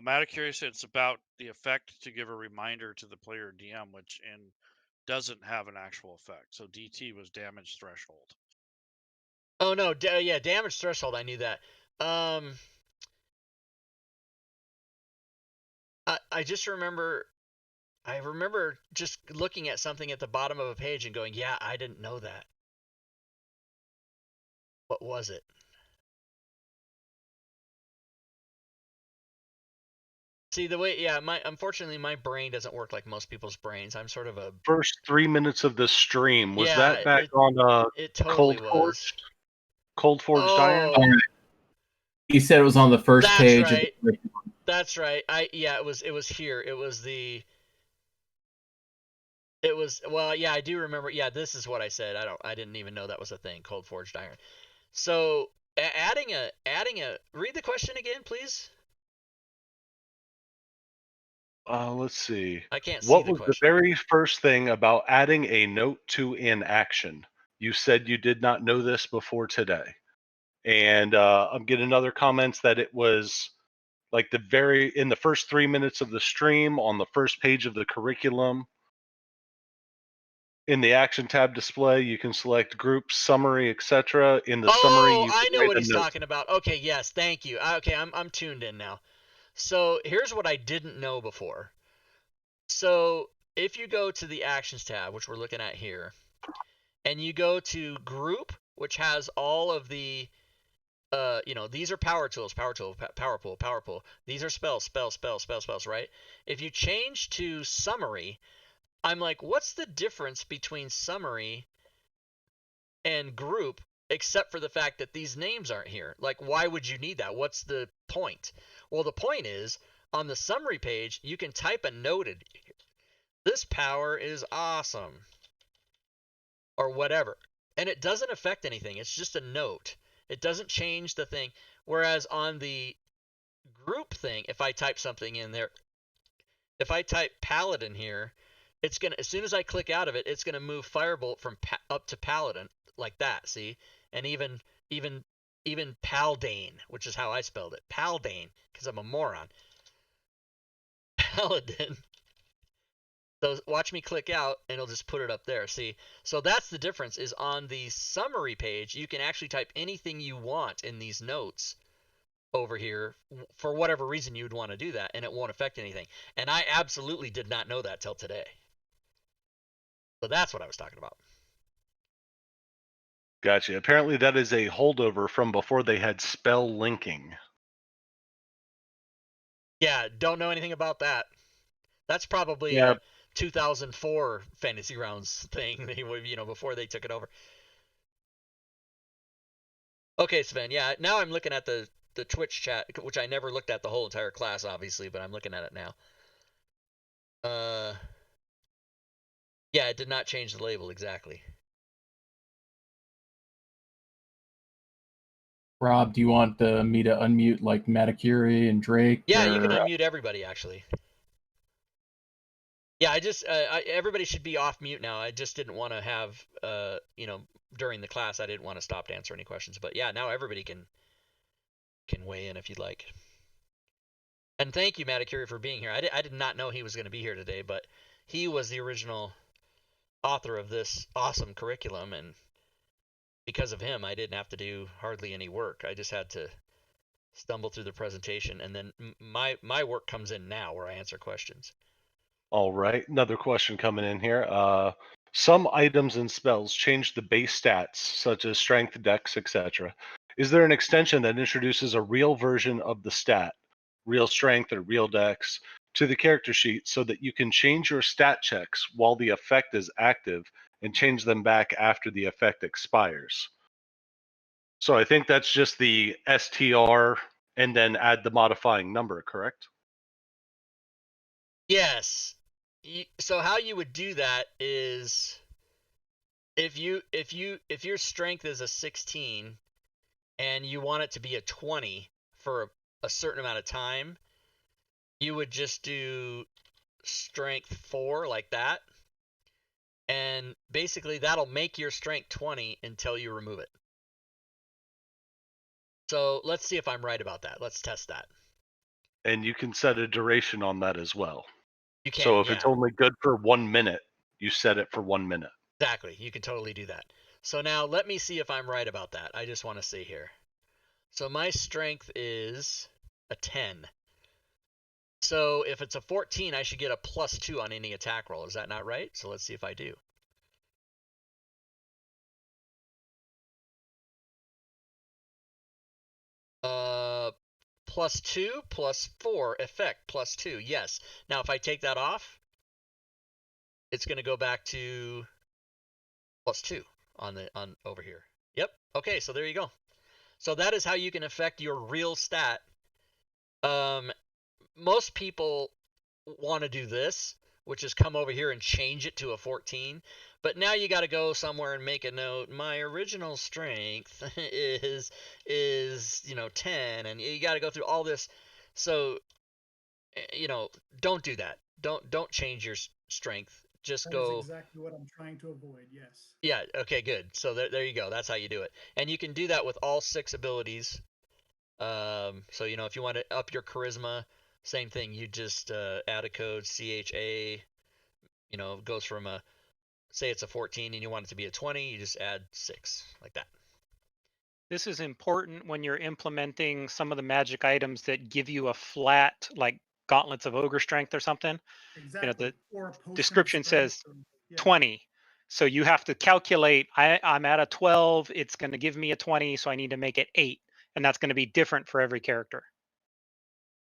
Modifiers said it's about the effect to give a reminder to the player DM, which doesn't have an actual effect. So DT was damage threshold. Oh no, yeah, damage threshold. I knew that. I just remember. I remember just looking at something at the bottom of a page and going, "Yeah, I didn't know that." What was it? See the way, yeah. Unfortunately, my brain doesn't work like most people's brains. I'm sort of a. First 3 minutes of the stream, was Yeah, that back on it totally was. Cold Forged Iron? Oh, he said it was on the first that's page. right. That's right. It was here. It was well, yeah, I do remember. Yeah, this is what I said. I didn't even know that was a thing, Cold Forged Iron. So adding a read the question again, please. Let's see. I can't see What the was the question. very first thing about adding a note to an action? You said you did not know this before today. And I'm getting other comments that it was like in the first 3 minutes of the stream on the first page of the curriculum. In the action tab display, you can select group, summary, etc. In the summary, you I can know write what a he's note. talking about. Okay, yes, thank you. Okay, I'm tuned in now. So here's what I didn't know before. So if you go to the actions tab, which we're looking at here, and you go to group, which has all of the these are power tools, power tool, power pool, power pool. These are spells, right? If you change to summary, I'm like, what's the difference between summary and group, except for the fact that these names aren't here? Like, why would you need that? What's the point? Well, the point is, on the summary page, you can type a note in. This power is awesome, or whatever, and it doesn't affect anything. It's just a note. It doesn't change the thing. Whereas on the group thing, if I type something in there, if I type Paladin here, it's gonna, as soon as I click out of it, it's gonna move Firebolt from up to Paladin like that. See, and even Paldane, which is how I spelled it, Paldane, because I'm a moron. Paladin. So watch me click out, and it'll just put it up there. See, so that's the difference. Is on the summary page, you can actually type anything you want in these notes over here for whatever reason you'd want to do that, and it won't affect anything. And I absolutely did not know that till today. So that's what I was talking about. Gotcha. Apparently that is a holdover from before they had spell linking. Yeah, don't know anything about that. That's probably Yeah. a 2004 Fantasy Rounds thing, before they took it over. Okay, Sven, yeah, now I'm looking at the Twitch chat, which I never looked at the whole entire class, obviously, but I'm looking at it now. Yeah, it did not change the label exactly. Rob, do you want me to unmute like Matakiri and Drake? Yeah, you can unmute everybody, actually. Yeah, everybody should be off mute now. I just didn't want to have, during the class, I didn't want to stop to answer any questions. But yeah, now everybody can weigh in if you'd like. And thank you, Matakiri, for being here. I did not know he was going to be here today, but he was the original author of this awesome curriculum, and because of him, I didn't have to do hardly any work. I just had to stumble through the presentation, and then my work comes in now, where I answer questions. All right, another question coming in here. Some items and spells change the base stats, such as strength, dex, etc. Is there an extension that introduces a real version of the stat, real strength or real dex, to the character sheet so that you can change your stat checks while the effect is active and change them back after the effect expires? So I think that's just the STR and then add the modifying number, correct? Yes. So how you would do that is if your strength is a 16 and you want it to be a 20 for a certain amount of time, you would just do strength 4 like that, and basically that'll make your strength 20 until you remove it. So let's see if I'm right about that. Let's test that. And you can set a duration on that as well. You can, So if yeah. it's only good for 1 minute, you set it for 1 minute. Exactly. You can totally do that. So now let me see if I'm right about that. I just want to see here. So my strength is a 10. So if it's a 14, I should get a +2 on any attack roll. Is that not right? So let's see if I do. +2 +4 effect +2. Yes. Now if I take that off, it's going to go back to +2 on over here. Yep. Okay, so there you go. So that is how you can affect your real stat. Most people want to do this, which is come over here and change it to a 14. But now you got to go somewhere and make a note. My original strength is 10, and you got to go through all this. So don't do that. Don't change your strength. Just That go. is exactly what I'm trying to avoid. Yes. Yeah. Okay. Good. So there you go. That's how you do it, and you can do that with all 6 abilities. So if you want to up your charisma, same thing. You just add a code CHA. Goes from say it's a 14 and you want it to be a 20. You just add 6 like that. This is important when you're implementing some of the magic items that give you a flat, like gauntlets of ogre strength or something. Exactly. The description says 20. So you have to calculate, I'm at a 12, it's going to give me a 20, so I need to make it 8. And that's going to be different for every character.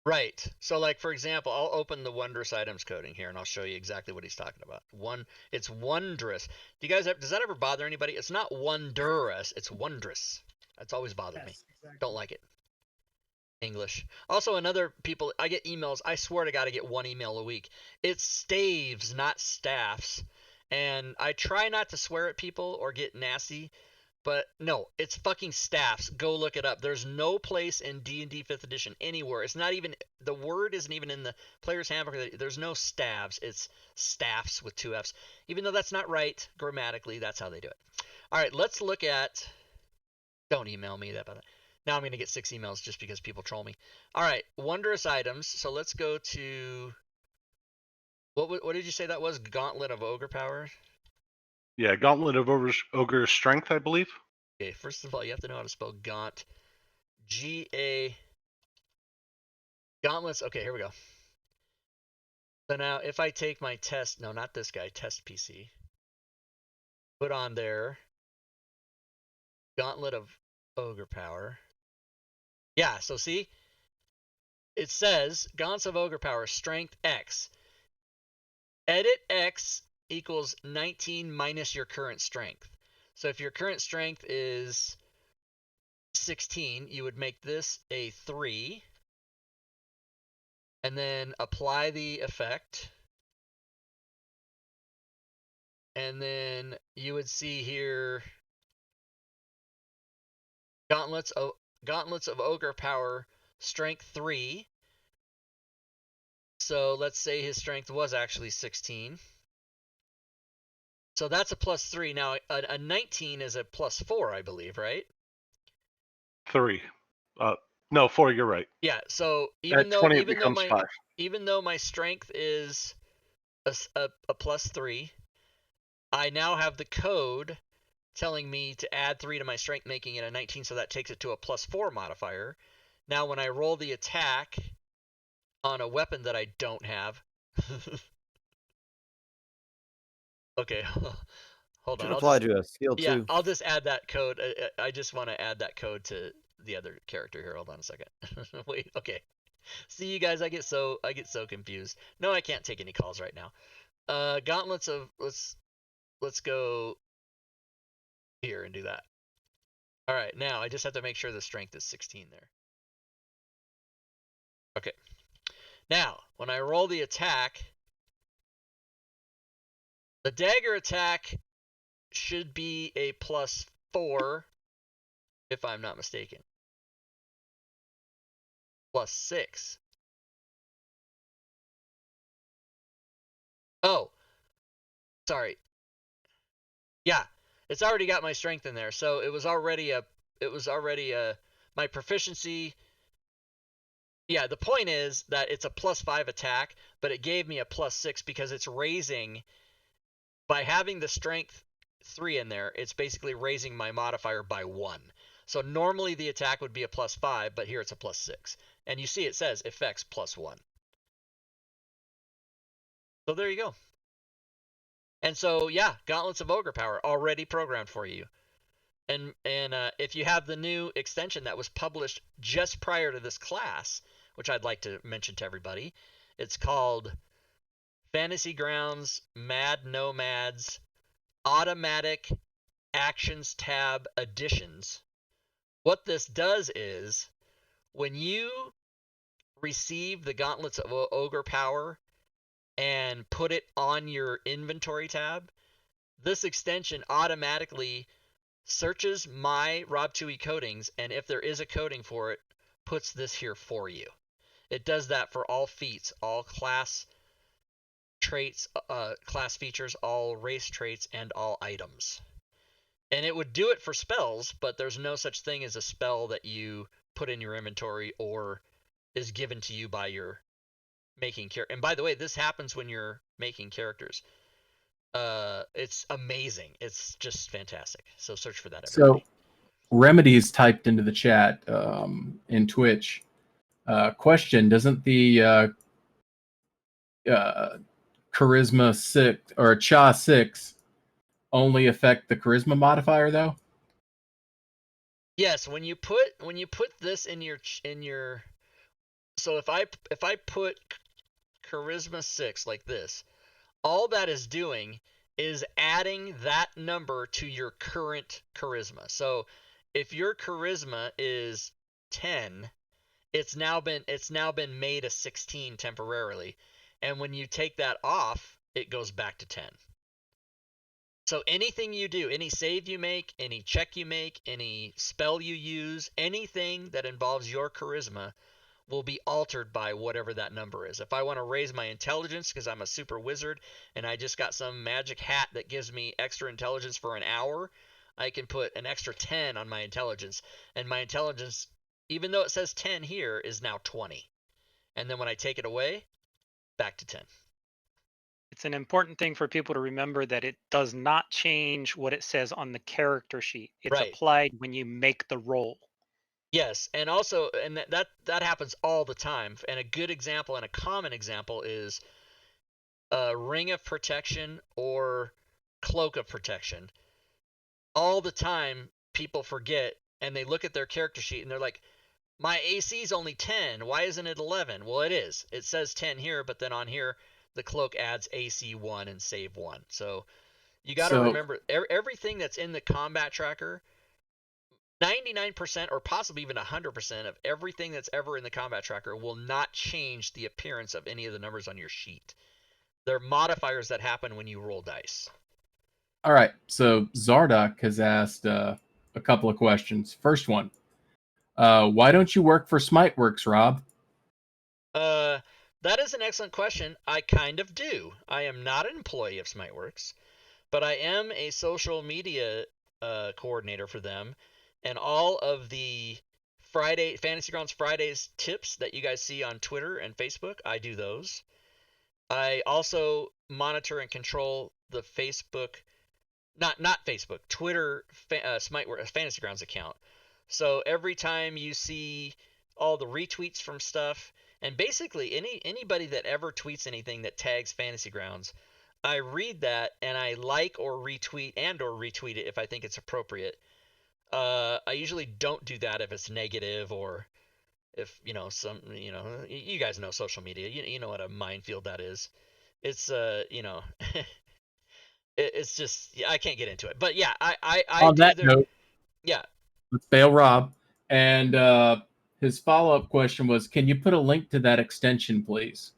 Right. So like, for example, I'll open the wondrous items coding here and I'll show you exactly what he's talking about. It's wondrous. Does that ever bother anybody? It's not wondrous, it's wondrous. That's always bothered me. Exactly. Don't like it. English. Also, I get emails. I swear to God, I get 1 email a week. It's staves, not staffs. And I try not to swear at people or get nasty, but no, it's fucking staffs. Go look it up. There's no place in D&D 5th edition anywhere. It's not even, the word isn't even in the player's handbook. There's no staves. It's staffs with 2 Fs. Even though that's not right grammatically, that's how they do it. All right, let's look at, don't email me that, by the way. Now I'm going to get 6 emails just because people troll me. All right, wondrous items. So let's go to, what did you say that was? Gauntlet of Ogre Power? Yeah, Gauntlet of Ogre Strength, I believe. Okay, first of all, you have to know how to spell gaunt. G-A. Gauntlets. Okay, here we go. So now if I take my test, no, not this guy, test PC. Put on there Gauntlet of Ogre Power. Yeah, so see? It says Gaunts of Ogre Power, Strength X. Edit X equals 19 minus your current strength. So if your current strength is 16, you would make this a 3. And then apply the effect. And then you would see here Gauntlets of Ogre Power, Strength 3. So let's say his strength was actually 16. So that's a +3. Now a 19 is a +4, I believe, right? 3. No, 4. You're right. Yeah. So At 20, it becomes 5. even though my strength is a +3, I now have the code telling me to add 3 to my strength, making it a 19. So that takes it to a +4 modifier. Now when I roll the attack on a weapon that I don't have. Okay, hold on. Should apply to a skill yeah, too. I'll just add that code. I just want to add that code to the other character here. Hold on a second. Wait, okay. See, you guys, I get so confused. No, I can't take any calls right now. Gauntlets of let's go here and do that. All right, now I just have to make sure the strength is 16 there. Okay. Now, when I roll the attack, the dagger attack should be a +4, if I'm not mistaken. +6. Oh, sorry. Yeah, it's already got my strength in there, so it was already my proficiency. Yeah, the point is that it's a +5 attack, but it gave me a +6 because it's raising, by having the strength 3 in there, it's basically raising my modifier by 1. So normally the attack would be a +5, but here it's a +6. And you see it says effects +1. So there you go. And so, yeah, Gauntlets of Ogre Power already programmed for you. And if you have the new extension that was published just prior to this class, which I'd like to mention to everybody, it's called Fantasy Grounds Mad Nomads Automatic Actions Tab Additions. What this does is, when you receive the Gauntlets of Ogre Power and put it on your inventory tab, this extension automatically searches my Rob Twohy codings, and if there is a coding for it, puts this here for you. It does that for all feats, all class traits, class features, all race traits, and all items. And it would do it for spells, but there's no such thing as a spell that you put in your inventory or is given to you by your making character. And by the way, this happens when you're making characters. It's amazing. It's just fantastic. So search for that, everybody. So Remedies typed into the chat in Twitch. Question: doesn't the Charisma 6 or Cha 6 only affect the Charisma modifier though? Yes, when you put this in your so if I put Charisma 6 like this, all that is doing is adding that number to your current charisma. So if your charisma is 10, it's now been made a 16 temporarily, and when you take that off, it goes back to 10. So anything you do, any save you make, any check you make, any spell you use, anything that involves your charisma will be altered by whatever that number is. If I want to raise my intelligence because I'm a super wizard and I just got some magic hat that gives me extra intelligence for an hour, I can put an extra 10 on my intelligence, and my intelligence, even though it says 10 here, is now 20. And then when I take it away, back to 10. It's an important thing for people to remember that it does not change what it says on the character sheet. It's Right. applied when you make the roll. Yes, and also, and that happens all the time. And a good example and a common example is Ring of Protection or Cloak of Protection. All the time, people forget, and they look at their character sheet and they're like, my AC is only 10. Why isn't it 11? Well, it is. It says 10 here, but then on here, the cloak adds AC 1 and save 1. So you got to remember, everything that's in the combat tracker, 99% or possibly even 100% of everything that's ever in the combat tracker will not change the appearance of any of the numbers on your sheet. They're modifiers that happen when you roll dice. All right, so Zardock has asked a couple of questions. First one, why don't you work for Smiteworks, Rob? That is an excellent question. I kind of do. I am not an employee of Smiteworks, but I am a social media coordinator for them. And all of the Fantasy Grounds Fridays tips that you guys see on Twitter and Facebook, I do those. I also monitor and control the Facebook, not Facebook, Twitter Smiteworks Fantasy Grounds account. So every time you see all the retweets from stuff, and basically anybody that ever tweets anything that tags Fantasy Grounds, I read that and I like or retweet it if I think it's appropriate. I usually don't do that if it's negative or if, you guys know social media. You know what a minefield that is. It's, it's just, I can't get into it. But yeah, I On that note, yeah. Let's bail Rob. And his follow-up question was, can you put a link to that extension, please?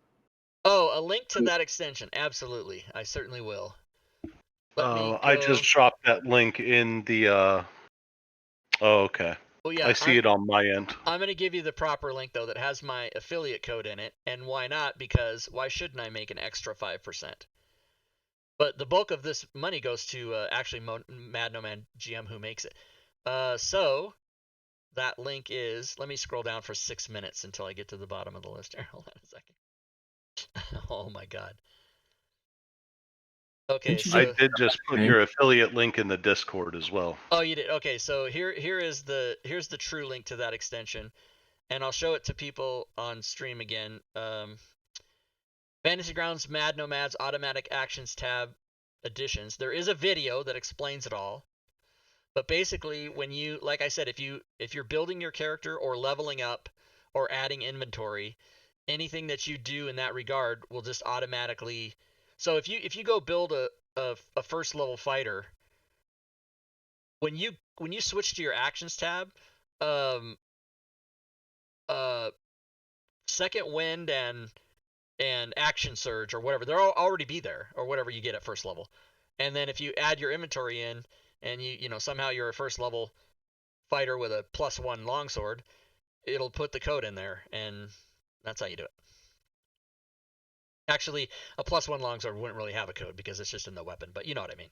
Oh, a link to that extension. Absolutely. I certainly will. Let me I go. just dropped that link in the. Oh, okay. Oh yeah, I see it on my end. I'm going to give you the proper link though that has my affiliate code in it, and why not? Because why shouldn't I make an extra 5%? But the bulk of this money goes to actually Mad Nomad GM who makes it. So that link is. Let me scroll down for 6 minutes until I get to the bottom of the list. Here, hold on a second. Oh my god. Okay, Didn't you I so did just put your affiliate link in the Discord as well. oh, you did. Okay, so here's the true link to that extension, and I'll show it to people on stream again. Fantasy Grounds Mad Nomads Automatic Actions tab additions. There is a video that explains it all. But basically, when you, like I said, if you're building your character or leveling up or adding inventory, anything that you do in that regard will just automatically. So if you go build a first level fighter, when you switch to your actions tab, um, second wind and action surge or whatever, they'll already be there, or whatever you get at first level. And then if you add your inventory in, and you know somehow you're a first level fighter with a +1 longsword, it'll put the code in there, and that's how you do it. Actually, a +1 longsword wouldn't really have a code because it's just in the weapon, but you know what I mean.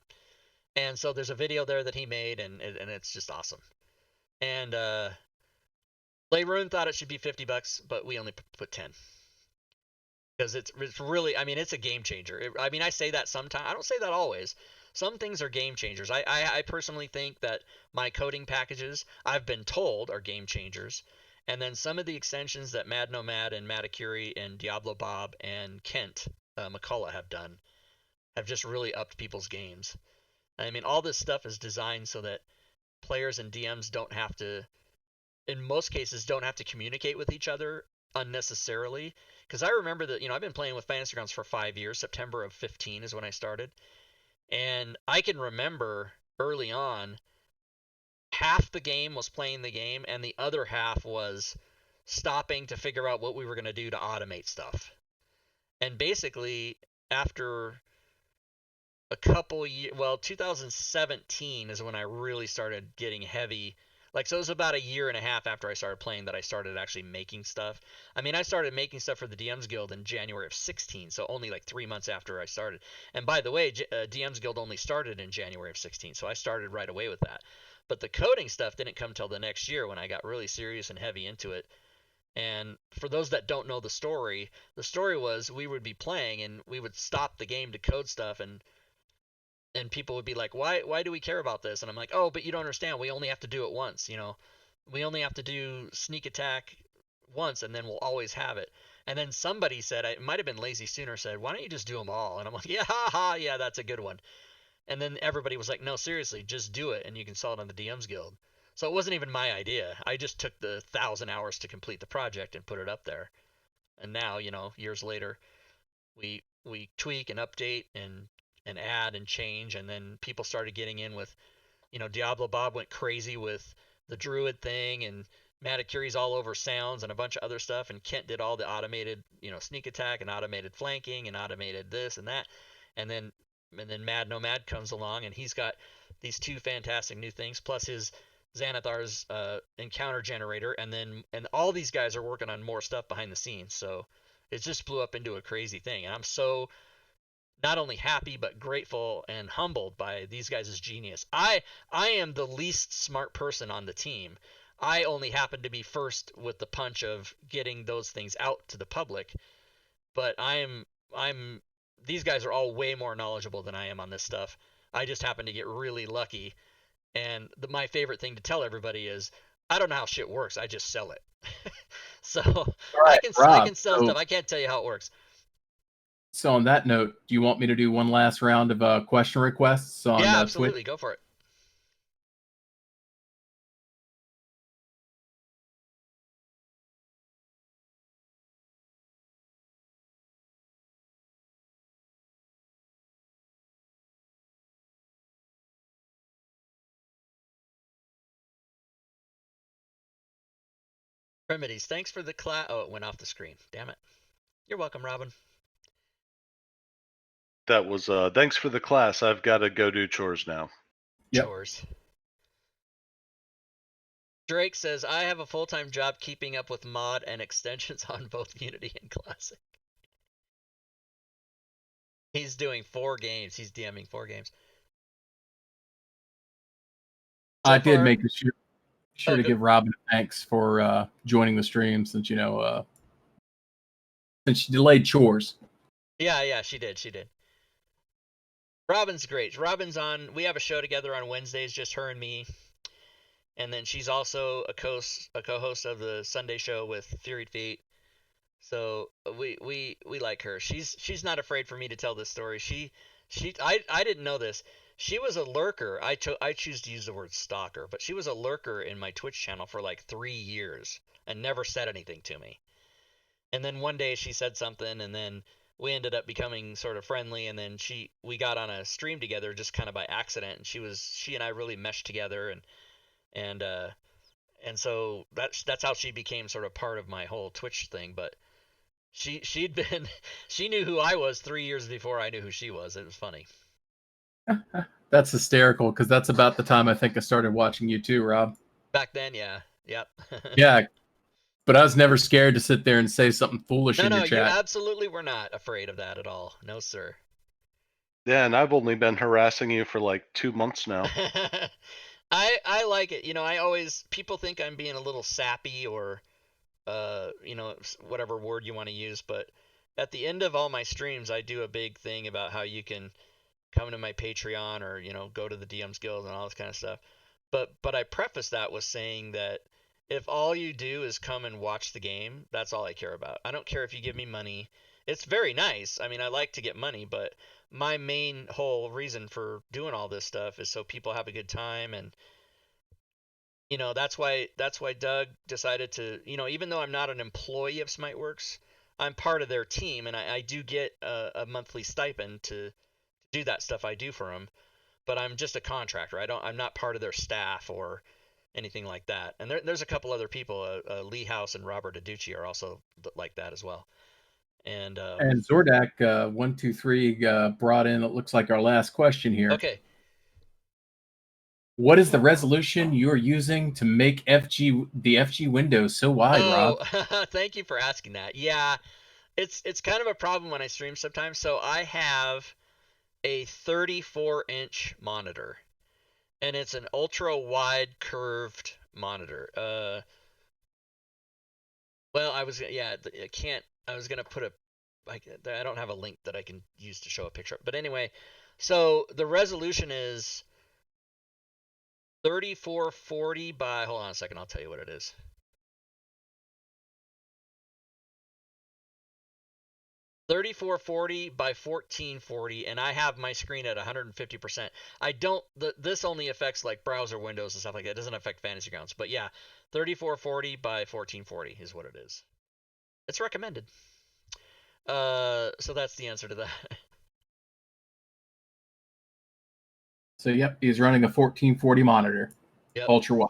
And so there's a video there that he made, and it's just awesome. And Layroon thought it should be $50, but we only put 10 because it's really, I mean, it's a game changer. I mean, I say that sometimes. I don't say that always. Some things are game changers. I personally think that my coding packages, I've been told, are game changers. And then some of the extensions that Mad Nomad and Matakuri and Diablo Bob and Kent McCullough have done have just really upped people's games. I mean, all this stuff is designed so that players and DMs don't have to, in most cases, don't have to communicate with each other unnecessarily. Because I remember that, I've been playing with Fantasy Grounds for 5 years. September of 15 is when I started. And I can remember early on, half the game was playing the game, and the other half was stopping to figure out what we were going to do to automate stuff. And basically, after a couple years, well, 2017 is when I really started getting heavy. So it was about a year and a half after I started playing that I started actually making stuff. I mean, I started making stuff for the DMs Guild in January of 16, so only 3 months after I started. And by the way, DMs Guild only started in January of 16, so I started right away with that. But the coding stuff didn't come till the next year when I got really serious and heavy into it. And for those that don't know the story was we would be playing and we would stop the game to code stuff, and people would be like, why do we care about this? And I'm like, oh, but you don't understand. We only have to do it once. We only have to do sneak attack once, and then we'll always have it. And then somebody said, it might have been Lazy Sooner, said, why don't you just do them all? And I'm like, yeah, haha, yeah, that's a good one. And then everybody was like, no, seriously, just do it, and you can sell it on the DMs Guild. So it wasn't even my idea. I just took the 1,000 hours to complete the project and put it up there. And now, years later, we tweak and update and add and change, and then people started getting in with, Diablo Bob went crazy with the druid thing, and Matakuri's all over sounds and a bunch of other stuff, and Kent did all the automated, sneak attack and automated flanking and automated this and that, and then Mad Nomad comes along, and he's got these two fantastic new things, plus his Xanathar's encounter generator, and all these guys are working on more stuff behind the scenes, so it just blew up into a crazy thing, and I'm so not only happy but grateful and humbled by these guys' genius. I am the least smart person on the team. I only happen to be first with the punch of getting those things out to the public, but I'm these guys are all way more knowledgeable than I am on this stuff. I just happen to get really lucky, and my favorite thing to tell everybody is I don't know how shit works. I just sell it. So right, I can sell stuff. I can't tell you how it works. So on that note, do you want me to do one last round of question requests on Yeah, absolutely. Twitch? Go for it. Remedies, thanks for the class. Oh, it went off the screen. Damn it. You're welcome, Robin. That was thanks for the class. I've got to go do chores now. Yep. Chores. Drake says, I have a full-time job keeping up with mod and extensions on both Unity and Classic. He's doing 4 games. He's DMing 4 games. So I did far- make sure to go- give Robin thanks for joining the stream since since she delayed chores. Yeah, she did. Robin's great. Robin's on. We have a show together on Wednesdays, just her and me. And then she's also a co-host of the Sunday show with Furied Feet. So we like her. She's not afraid for me to tell this story. I didn't know this. She was a lurker. I choose to use the word stalker, but she was a lurker in my Twitch channel for like 3 years and never said anything to me. And then one day she said something, and then we ended up becoming sort of friendly, and then we got on a stream together just kind of by accident, and she and I really meshed together, and so that's how she became sort of part of my whole Twitch thing. But she knew who I was 3 years before I knew who she was. It was funny. That's hysterical because that's about the time I think I started watching you too, Rob. Back then, yeah. Yep. Yeah. But I was never scared to sit there and say something foolish in your No, chat. you absolutely were not afraid of that at all. No, sir. Yeah, and I've only been harassing you for like 2 months now. I like it. People think I'm being a little sappy or whatever word you want to use, but at the end of all my streams, I do a big thing about how you can come to my Patreon or, go to the DMs Guild and all this kind of stuff. But I preface that with saying that if all you do is come and watch the game, that's all I care about. I don't care if you give me money. It's very nice. I mean, I like to get money, but my main whole reason for doing all this stuff is so people have a good time. And that's why Doug decided to, even though I'm not an employee of Smiteworks, I'm part of their team, and I do get a monthly stipend to do that stuff I do for them. But I'm just a contractor. I'm not part of their staff or anything like that. And there's a couple other people, Lee House and Robert Aducci are also like that as well. And Zordak 123 brought in, it looks like, our last question here. Okay. What is the resolution you are using to make the FG window so wide, Rob? Thank you for asking that. Yeah, it's kind of a problem when I stream sometimes. So I have a 34-inch monitor, and it's an ultra wide curved monitor. Well, I was gonna put I don't have a link that I can use to show a picture. But anyway, so the resolution is 3440 by, hold on a second, I'll tell you what it is. 3440 by 1440, and I have my screen at 150%. This only affects like browser windows and stuff like that. It doesn't affect fantasy grounds. But yeah, 3440 by 1440 is what it is. It's recommended. So that's the answer to that. So yep, he's running a 1440 monitor, Yep. ultra wide.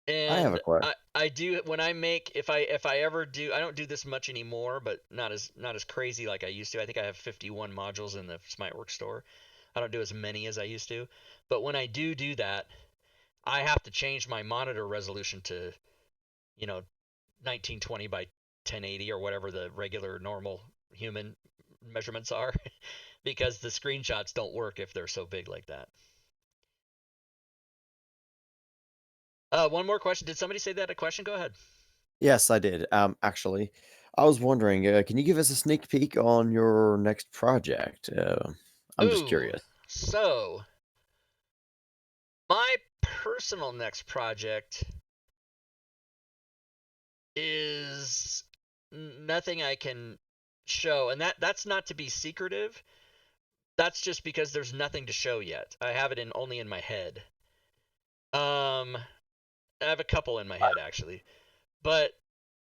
And I have a question. I do when I make, if I ever do, I don't do this much anymore, but not as crazy like I used to. I think I have 51 modules in the Smiteworks store. I don't do as many as I used to, but when I do that, I have to change my monitor resolution to 1920 by 1080 or whatever the regular normal human measurements are because the screenshots don't work if they're so big like that. One more question. Did somebody say they had a question? Go ahead. Yes, I did. Actually, I was wondering, can you give us a sneak peek on your next project? I'm just curious. So, my personal next project is nothing I can show, and that's not to be secretive. That's just because there's nothing to show yet. I have it only in my head. I have a couple in my head actually, but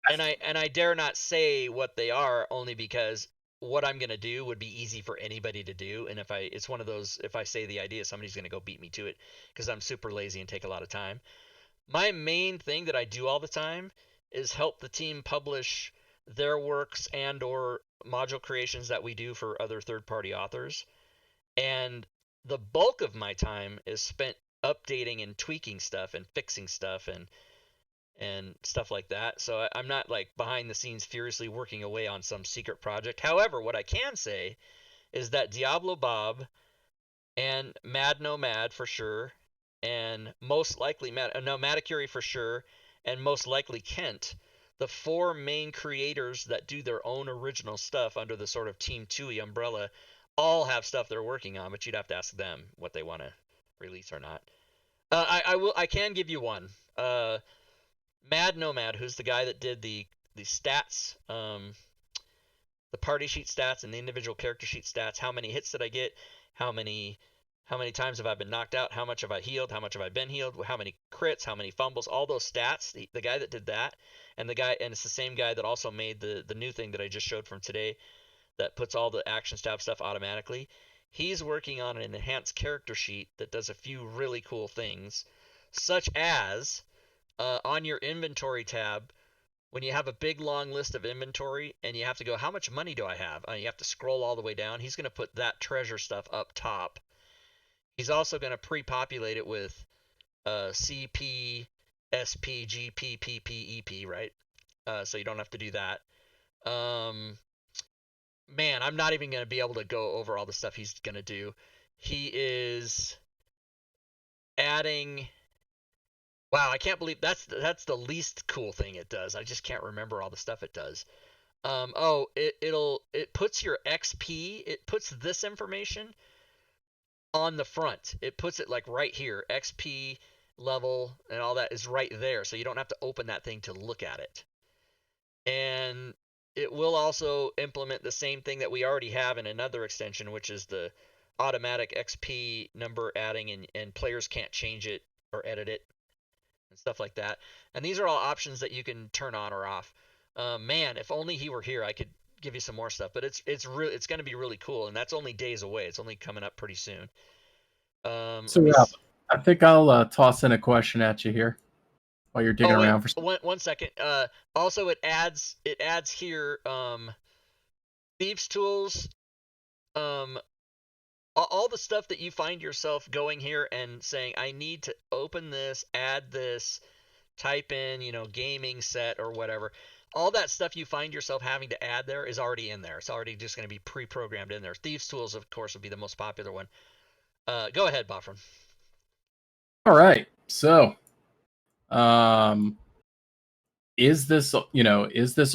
and I dare not say what they are only because what I'm gonna do would be easy for anybody to do, and it's one of those, if I say the idea, somebody's gonna go beat me to it because I'm super lazy and take a lot of time. My main thing that I do all the time is help the team publish their works and or module creations that we do for other third-party authors. And the bulk of my time is spent updating and tweaking stuff and fixing stuff and stuff like that. So I'm not like behind the scenes furiously working away on some secret project. However, what I can say is that Diablo Bob and Mad Nomad for sure, and most likely Maticuri for sure, and most likely Kent, the 4 main creators that do their own original stuff under the sort of Team Twohy umbrella, all have stuff they're working on, but you'd have to ask them what they want to release or not. I can give you one. Mad Nomad, who's the guy that did the stats, the party sheet stats and the individual character sheet stats. How many hits did I get? How many times have I been knocked out? How much have I healed? How much have I been healed? How many crits? How many fumbles? All those stats. The guy that did that, and it's the same guy that also made the new thing that I just showed from today, that puts all the action stab stuff automatically. He's working on an enhanced character sheet that does a few really cool things, such as on your inventory tab, when you have a big long list of inventory and you have to go, how much money do I have? You have to scroll all the way down. He's going to put that treasure stuff up top. He's also going to pre-populate it with CP, SP, GP, PP, EP, right? So you don't have to do that. Man, I'm not even going to be able to go over all the stuff he's going to do. He is adding... Wow, I can't believe that's the least cool thing it does. I just can't remember all the stuff it does. It puts your XP, it puts this information on the front. It puts it like right here. XP level and all that is right there, so you don't have to open that thing to look at it. And it will also implement the same thing that we already have in another extension, which is the automatic XP number adding, and players can't change it or edit it and stuff like that. And these are all options that you can turn on or off. Man, if only he were here, I could give you some more stuff. But it's going to be really cool, and that's only days away. It's only coming up pretty soon. So Rob, I think I'll toss in a question at you here while you're digging around for some. One second. Also, it adds here thieves tools. All the stuff that you find yourself going here and saying, I need to open this, add this, type in, gaming set or whatever. All that stuff you find yourself having to add there is already in there. It's already just going to be pre-programmed in there. Thieves tools, of course, would be the most popular one. Go ahead, Bofram. All right. So, is this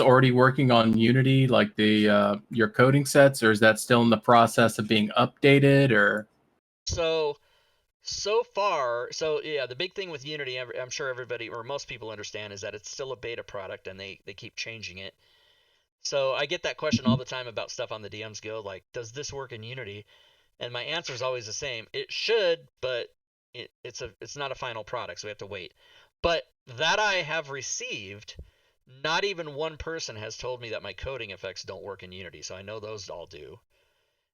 already working on Unity, like your coding sets, or is that still in the process of being updated? Or so far, yeah, the big thing with Unity, I'm sure everybody or most people understand, is that it's still a beta product and they keep changing it. So I get that question all the time about stuff on the DM's Guild, like, does this work in Unity? And my answer is always the same. It should, but it's not a final product, so we have to wait. But that I have received, not even one person has told me that my coding effects don't work in Unity, so I know those all do.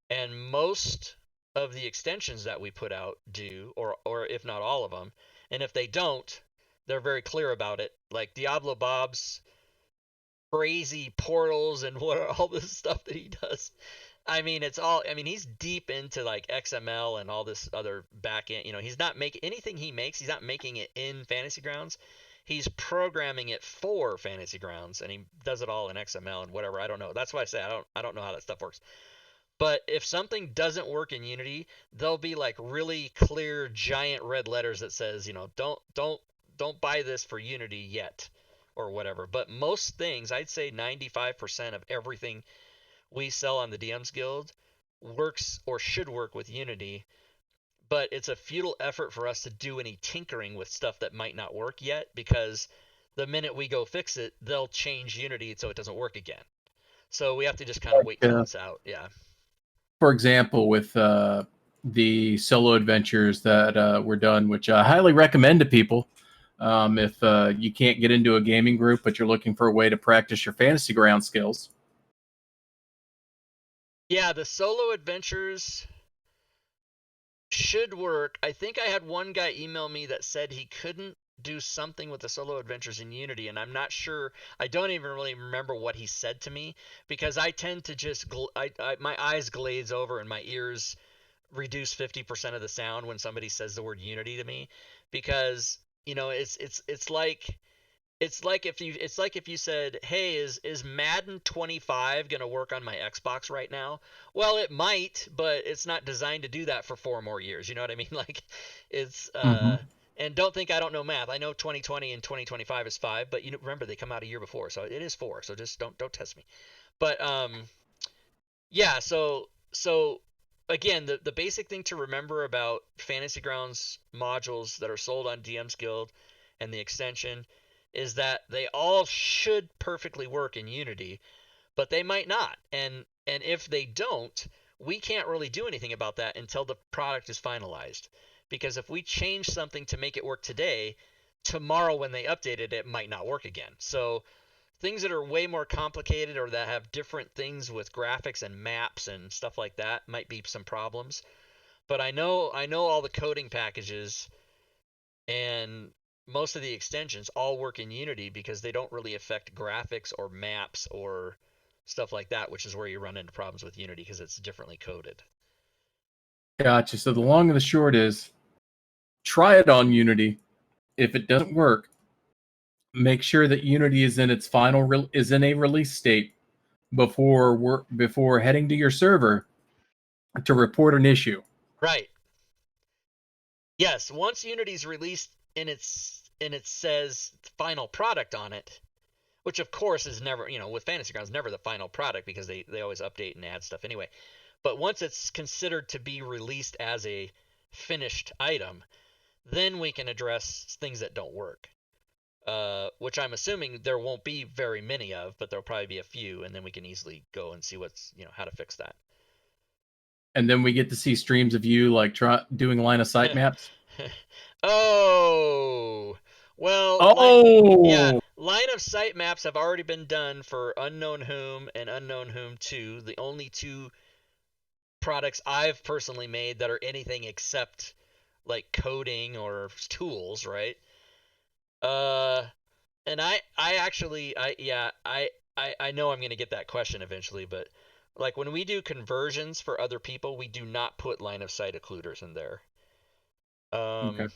And most of the extensions that we put out do, or if not all of them. And if they don't, they're very clear about it. Like Diablo Bob's crazy portals and all this stuff that he does. I mean, he's deep into like XML and all this other back end. He's not making anything he makes. He's not making it in Fantasy Grounds. He's programming it for Fantasy Grounds, and he does it all in XML and whatever. I don't know. That's why I say I don't know how that stuff works. But if something doesn't work in Unity, there'll be like really clear giant red letters that says, don't buy this for Unity yet, or whatever. But most things, I'd say 95% of everything we sell on the DM's Guild works or should work with Unity, but it's a futile effort for us to do any tinkering with stuff that might not work yet, because the minute we go fix it, they'll change Unity so it doesn't work again. So we have to just kind of wait till it's out. Yeah. For example, with the solo adventures that were done, which I highly recommend to people, if you can't get into a gaming group but you're looking for a way to practice your Fantasy Ground skills. Yeah, the solo adventures should work. I think I had one guy email me that said he couldn't do something with the solo adventures in Unity, and I'm not sure. I don't even really remember what he said to me, because I tend to just my eyes glaze over and my ears reduce 50% of the sound when somebody says the word Unity to me, because it's like if you said, "Hey, is Madden 25 going to work on my Xbox right now?" Well, it might, but it's not designed to do that for 4 more years. You know what I mean? Like, it's and don't think I don't know math. I know 2020 and 2025 is 5, but remember they come out a year before, so it is 4. So just don't test me. But yeah, so again, the basic thing to remember about Fantasy Grounds modules that are sold on DM's Guild and the extension is that they all should perfectly work in Unity, but they might not. And if they don't, we can't really do anything about that until the product is finalized. Because if we change something to make it work today, tomorrow when they update it, it might not work again. So things that are way more complicated or that have different things with graphics and maps and stuff like that might be some problems. But I know all the coding packages and most of the extensions all work in Unity because they don't really affect graphics or maps or stuff like that, which is where you run into problems with Unity because it's differently coded. Gotcha. So the long and the short is, try it on Unity. If it doesn't work, make sure that Unity is in its is in a release state before heading to your server to report an issue. Right. Yes, once Unity's released and it says final product on it, which of course is never, with Fantasy Grounds, never the final product because they always update and add stuff anyway. But once it's considered to be released as a finished item, then we can address things that don't work. Which I'm assuming there won't be very many of, but there'll probably be a few, and then we can easily go and see how to fix that. And then we get to see streams of you like doing line of sight maps. Oh, well, oh, line of sight maps have already been done for Unknown Whom and Unknown Whom 2, the only 2 products I've personally made that are anything except like coding or tools, right? And I actually I know I'm gonna get that question eventually, but like when we do conversions for other people, we do not put line of sight occluders in there. okay.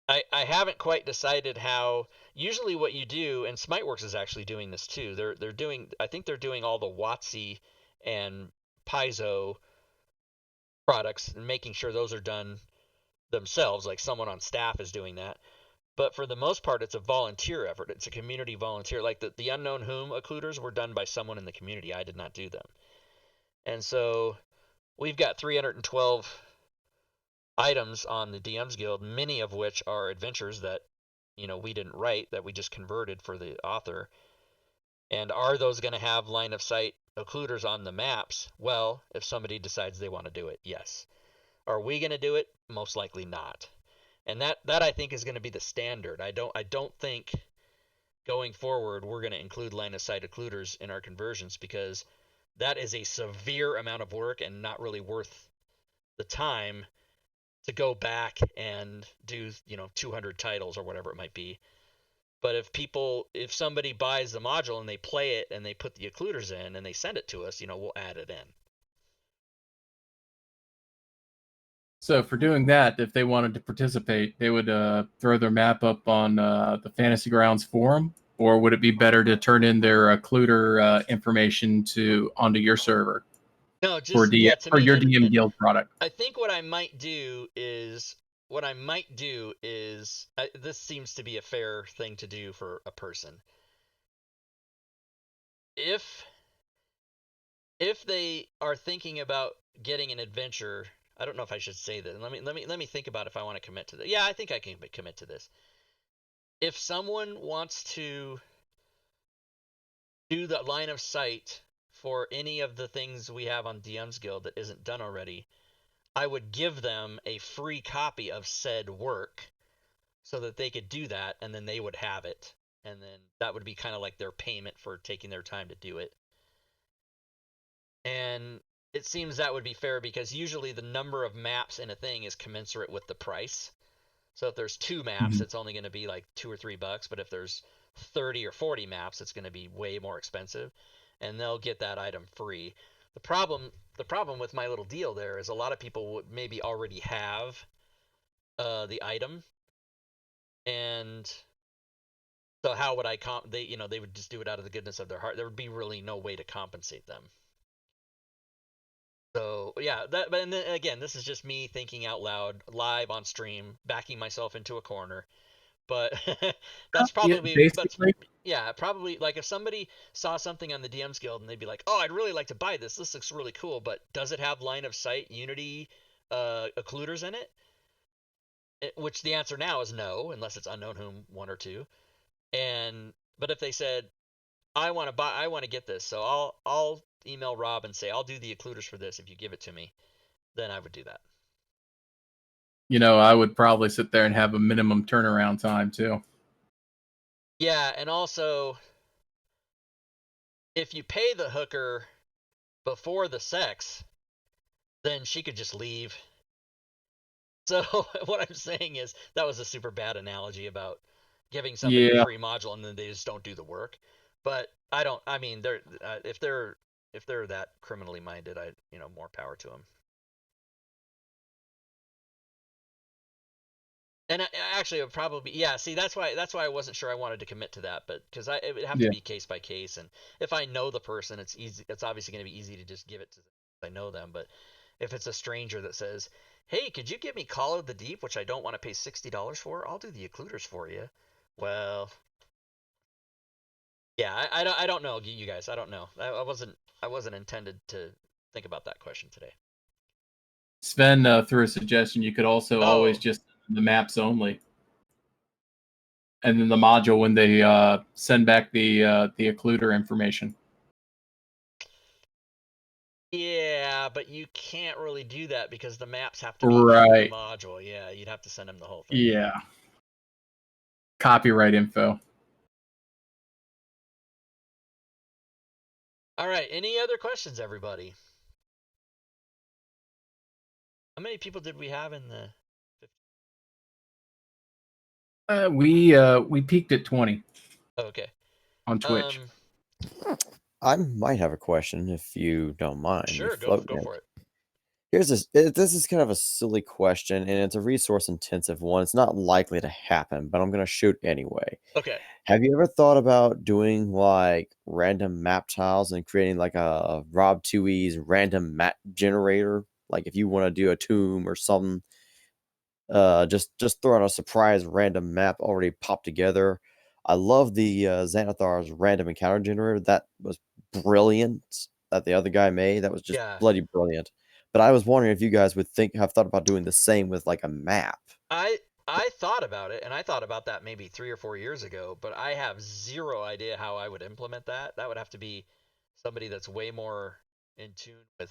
I haven't quite decided how. Usually, what you do, and Smiteworks is actually doing this too. They're doing. I think they're doing all the WotC and Paizo products and making sure those are done themselves. Like someone on staff is doing that. But for the most part, it's a volunteer effort. It's a community volunteer. Like the Unknown Whom occluders were done by someone in the community. I did not do them. And so we've got 312 items on the DM's Guild, many of which are adventures that we didn't write, that we just converted for the author. And are those going to have line of sight occluders on the maps? Well, if somebody decides they want to do it, yes. Are we going to do it? Most likely not. And that I think is going to be the standard. I don't think going forward we're going to include line of sight occluders in our conversions because that is a severe amount of work and not really worth the time to go back and do 200 titles or whatever it might be. But if somebody buys the module and they play it and they put the occluders in and they send it to us, we'll add it in. So for doing that, if they wanted to participate, they would throw their map up on the Fantasy Grounds forum, or would it be better to turn in their occluder information onto your server? No, just for your DM Guild product. I think what I might do is this seems to be a fair thing to do for a person. If they are thinking about getting an adventure, I don't know if I should say that. Let me think about if I want to commit to this. Yeah, I think I can commit to this. If someone wants to do the line of sight for any of the things we have on DM's Guild that isn't done already, I would give them a free copy of said work so that they could do that, and then they would have it. And then that would be kind of like their payment for taking their time to do it. And it seems that would be fair because usually the number of maps in a thing is commensurate with the price. So if there's 2 maps, it's only going to be like $2 or $3, but if there's 30 or 40 maps, it's going to be way more expensive, and they'll get that item free. The problem with my little deal there is a lot of people would maybe already have the item, and so how would I they would just do it out of the goodness of their heart. There would be really no way to compensate them. So yeah, but then again, this is just me thinking out loud, live on stream, backing myself into a corner. But that's probably, basically. Probably like if somebody saw something on the DM's Guild and they'd be like, "Oh, I'd really like to buy this. This looks really cool, but does it have line of sight Unity occluders in it?" Which the answer now is no, unless it's unknown whom 1 or 2. But if they said, I want to get this, so I'll email Rob and say I'll do the occluders for this if you give it to me, then I would do that. I would probably sit there and have a minimum turnaround time too. Yeah, and also if you pay the hooker before the sex, then she could just leave. So what I'm saying is that was a super bad analogy about giving somebody a free module and then they just don't do the work. But they're if they're that criminally minded, more power to them. And actually, it would probably see, that's why I wasn't sure I wanted to commit to that, but because it would have to be case by case, and if I know the person, it's easy. It's obviously going to be easy to just give it to them if I know them. But if it's a stranger that says, "Hey, could you give me Call of the Deep, which I don't want to pay $60 for? I'll do the occluders for you." Well, yeah, I don't know, you guys. I don't know. I wasn't intended to think about that question today. Sven threw a suggestion. You could also always just the maps only, and then the module when they send back the occluder information. Yeah, but you can't really do that because the maps have to be in the module. Yeah, you'd have to send them the whole thing. Yeah. Copyright info. All right. Any other questions, everybody? How many people did we have in the? We peaked at 20. Okay. On Twitch. I might have a question if you don't mind. Sure, go for it. Here's this. This is kind of a silly question, and it's a resource-intensive one. It's not likely to happen, but I'm going to shoot anyway. Okay. Have you ever thought about doing like random map tiles and creating like a Rob Twohy's random map generator? Like if you want to do a tomb or something, just throw out a surprise random map already popped together. I love the Xanathar's random encounter generator. That was brilliant that the other guy made. That was just bloody brilliant. But I was wondering if you guys would have thought about doing the same with like a map. I thought about it, and I thought about that maybe 3 or 4 years ago, but I have zero idea how I would implement that. That would have to be somebody that's way more in tune with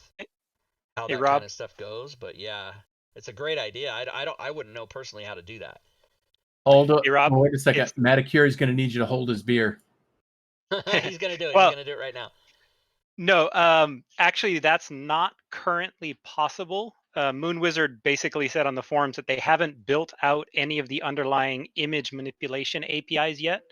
how that kind of stuff goes. But yeah, it's a great idea. I wouldn't know personally how to do that. Hold up. Rob, wait a second. Maticure is going to need you to hold his beer. He's going to do it. He's going to do it right now. No, actually, that's not currently possible. Moon Wizard basically said on the forums that they haven't built out any of the underlying image manipulation APIs yet.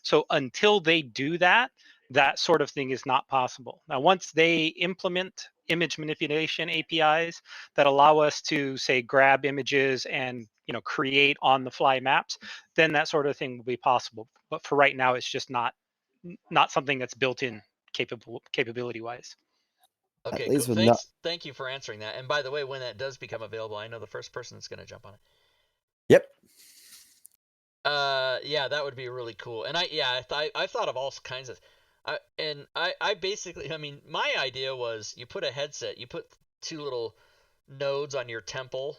So until they do that, that sort of thing is not possible. Now, once they implement image manipulation APIs that allow us to, say, grab images and create on-the-fly maps, then that sort of thing will be possible. But for right now, it's just not something that's built in capability wise. Okay, cool. Thank you for answering that. And by the way, when that does become available, I know the first person that's going to jump on it. Yep. Yeah, that would be really cool. And I thought of all kinds of, I basically, I mean, my idea was you put a headset, you put 2 little nodes on your temple,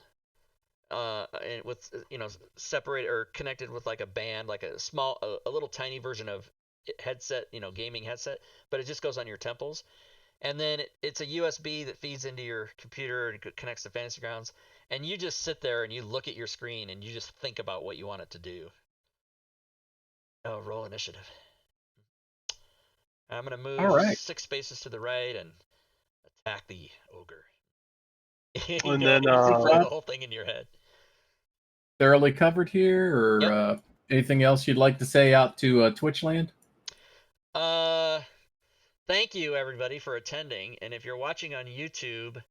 and with separated or connected with like a band, like a small, a little tiny version of headset, gaming headset, but it just goes on your temples. And then it's a USB that feeds into your computer and connects to Fantasy Grounds. And you just sit there and you look at your screen and you just think about what you want it to do. Oh, roll initiative. I'm going to move 6 spaces to the right and attack the ogre. And then the whole thing in your head. thoroughly covered here, or Yep. anything else you'd like to say out to Twitch land? Thank you everybody for attending, and if you're watching on YouTube,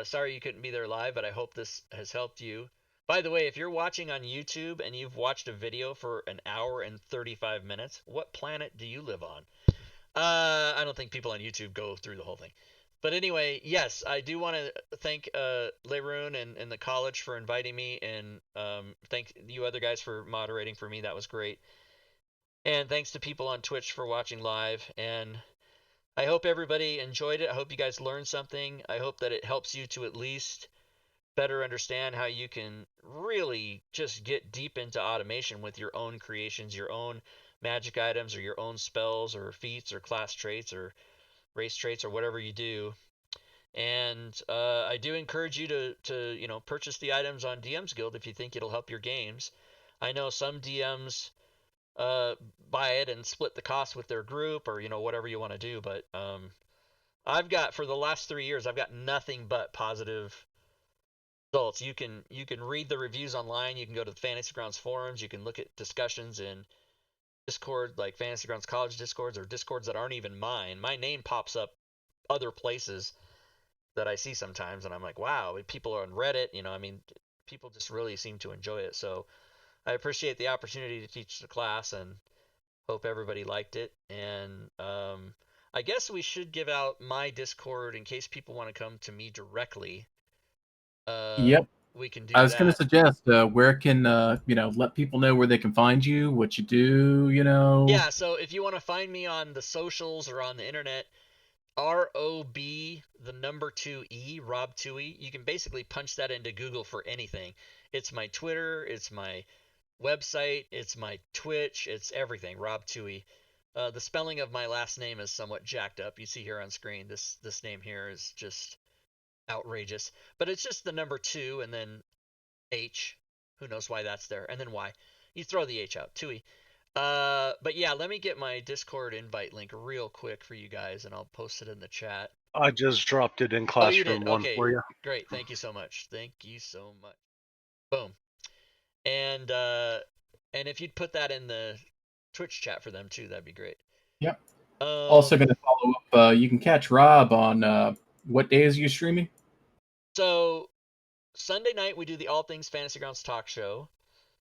sorry you couldn't be there live, but I hope this has helped you. By the way, if you're watching on YouTube and you've watched a video for an hour and 35 minutes, what planet do you live on? I don't think people on YouTube go through the whole thing. But anyway, yes, I do want to thank Leroon and the college for inviting me, and thank you other guys for moderating for me. That was great. And thanks to people on Twitch for watching live. And I hope everybody enjoyed it. I hope you guys learned something. I hope that it helps you to at least better understand how you can really just get deep into automation with your own creations, your own magic items, or your own spells, or feats, or class traits, or race traits, or whatever you do. And I do encourage you to purchase the items on DM's Guild if you think it'll help your games. I know some DMs buy it and split the cost with their group, or whatever you want to do. But I've got, for the last 3 years, I've got nothing but positive results. You can read the reviews online. You can go to the Fantasy Grounds forums. You can look at discussions in Discord, like Fantasy Grounds College Discords, or Discords that aren't even mine. My name pops up other places that I see sometimes, and I'm like, wow, people are on Reddit. People just really seem to enjoy it. So I appreciate the opportunity to teach the class, and hope everybody liked it. And I guess we should give out my Discord in case people want to come to me directly. Yep. We can do I was that. going to suggest where can let people know where they can find you, what you do. Yeah. So if you want to find me on the socials or on the internet, ROB the number 2E, Rob Twohy. You can basically punch that into Google for anything. It's my Twitter, it's my website, it's my Twitch, it's everything. Rob Twohy. The spelling of my last name is somewhat jacked up. You see here on screen. This name here is just outrageous. But it's just the number 2 and then H. Who knows why that's there? And then Y. You throw the H out. Twohy. But yeah, let me get my Discord invite link real quick for you guys, and I'll post it in the chat. I just dropped it in Oh, you Classroom did? 1 Okay, for you. great. Thank you so much. Thank you so much. Boom. And if you'd put that in the Twitch chat for them too, that'd be great. Yep. Also going to follow up. You can catch Rob on what days are you streaming? So Sunday night we do the All Things Fantasy Grounds talk show.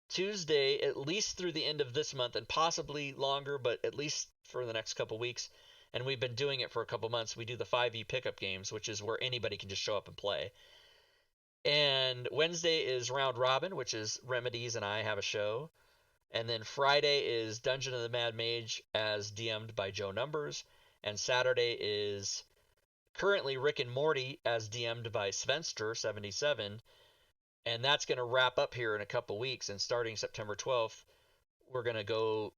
Tuesday, at least through the end of this month, and possibly longer, but at least for the next couple weeks, and we've been doing it for a couple months, we do the 5e pickup games, which is where anybody can just show up and play. And Wednesday is Round Robin, which is Remedies and I have a show. And then Friday is Dungeon of the Mad Mage as DM'd by Joe Numbers. And Saturday is currently Rick and Morty as DM'd by Svenster77. And that's going to wrap up here in a couple weeks. And starting September 12th, we're going to go.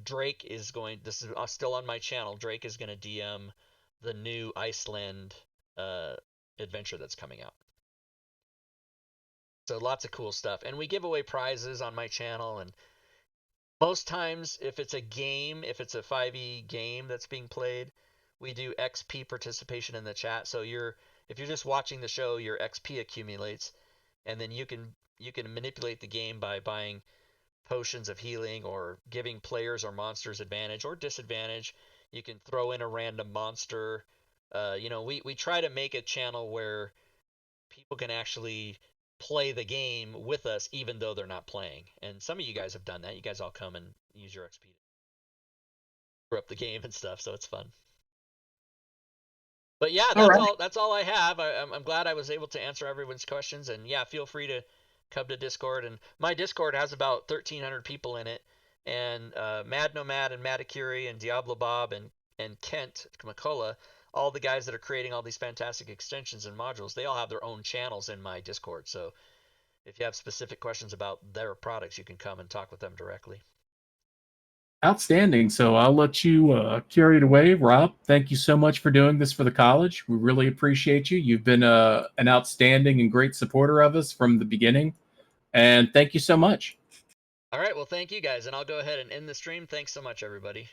Drake is going. This is still on my channel. Drake is going to DM the new Iceland adventure that's coming out. So lots of cool stuff. And we give away prizes on my channel. And most times, if it's a game, if it's a 5e game that's being played, we do XP participation in the chat. So if you're just watching the show, your XP accumulates, and then you can manipulate the game by buying potions of healing or giving players or monsters advantage or disadvantage. You can throw in a random monster. We try to make a channel where people can actually play the game with us even though they're not playing. And some of you guys have done that. You guys all come and use your XP to screw up the game and stuff, so it's fun. But yeah, that's all I have. I'm glad I was able to answer everyone's questions, and yeah, feel free to come to Discord. And my Discord has about 1,300 people in it, and Mad Nomad and Matakiri and Diablo Bob and Kent McCullough, all the guys that are creating all these fantastic extensions and modules, they all have their own channels in my Discord. So if you have specific questions about their products, you can come and talk with them directly. Outstanding. So I'll let you carry it away, Rob. Thank you so much for doing this for the college. We really appreciate you. You've been an outstanding and great supporter of us from the beginning. And thank you so much. All right. Well, thank you guys. And I'll go ahead and end the stream. Thanks so much, everybody.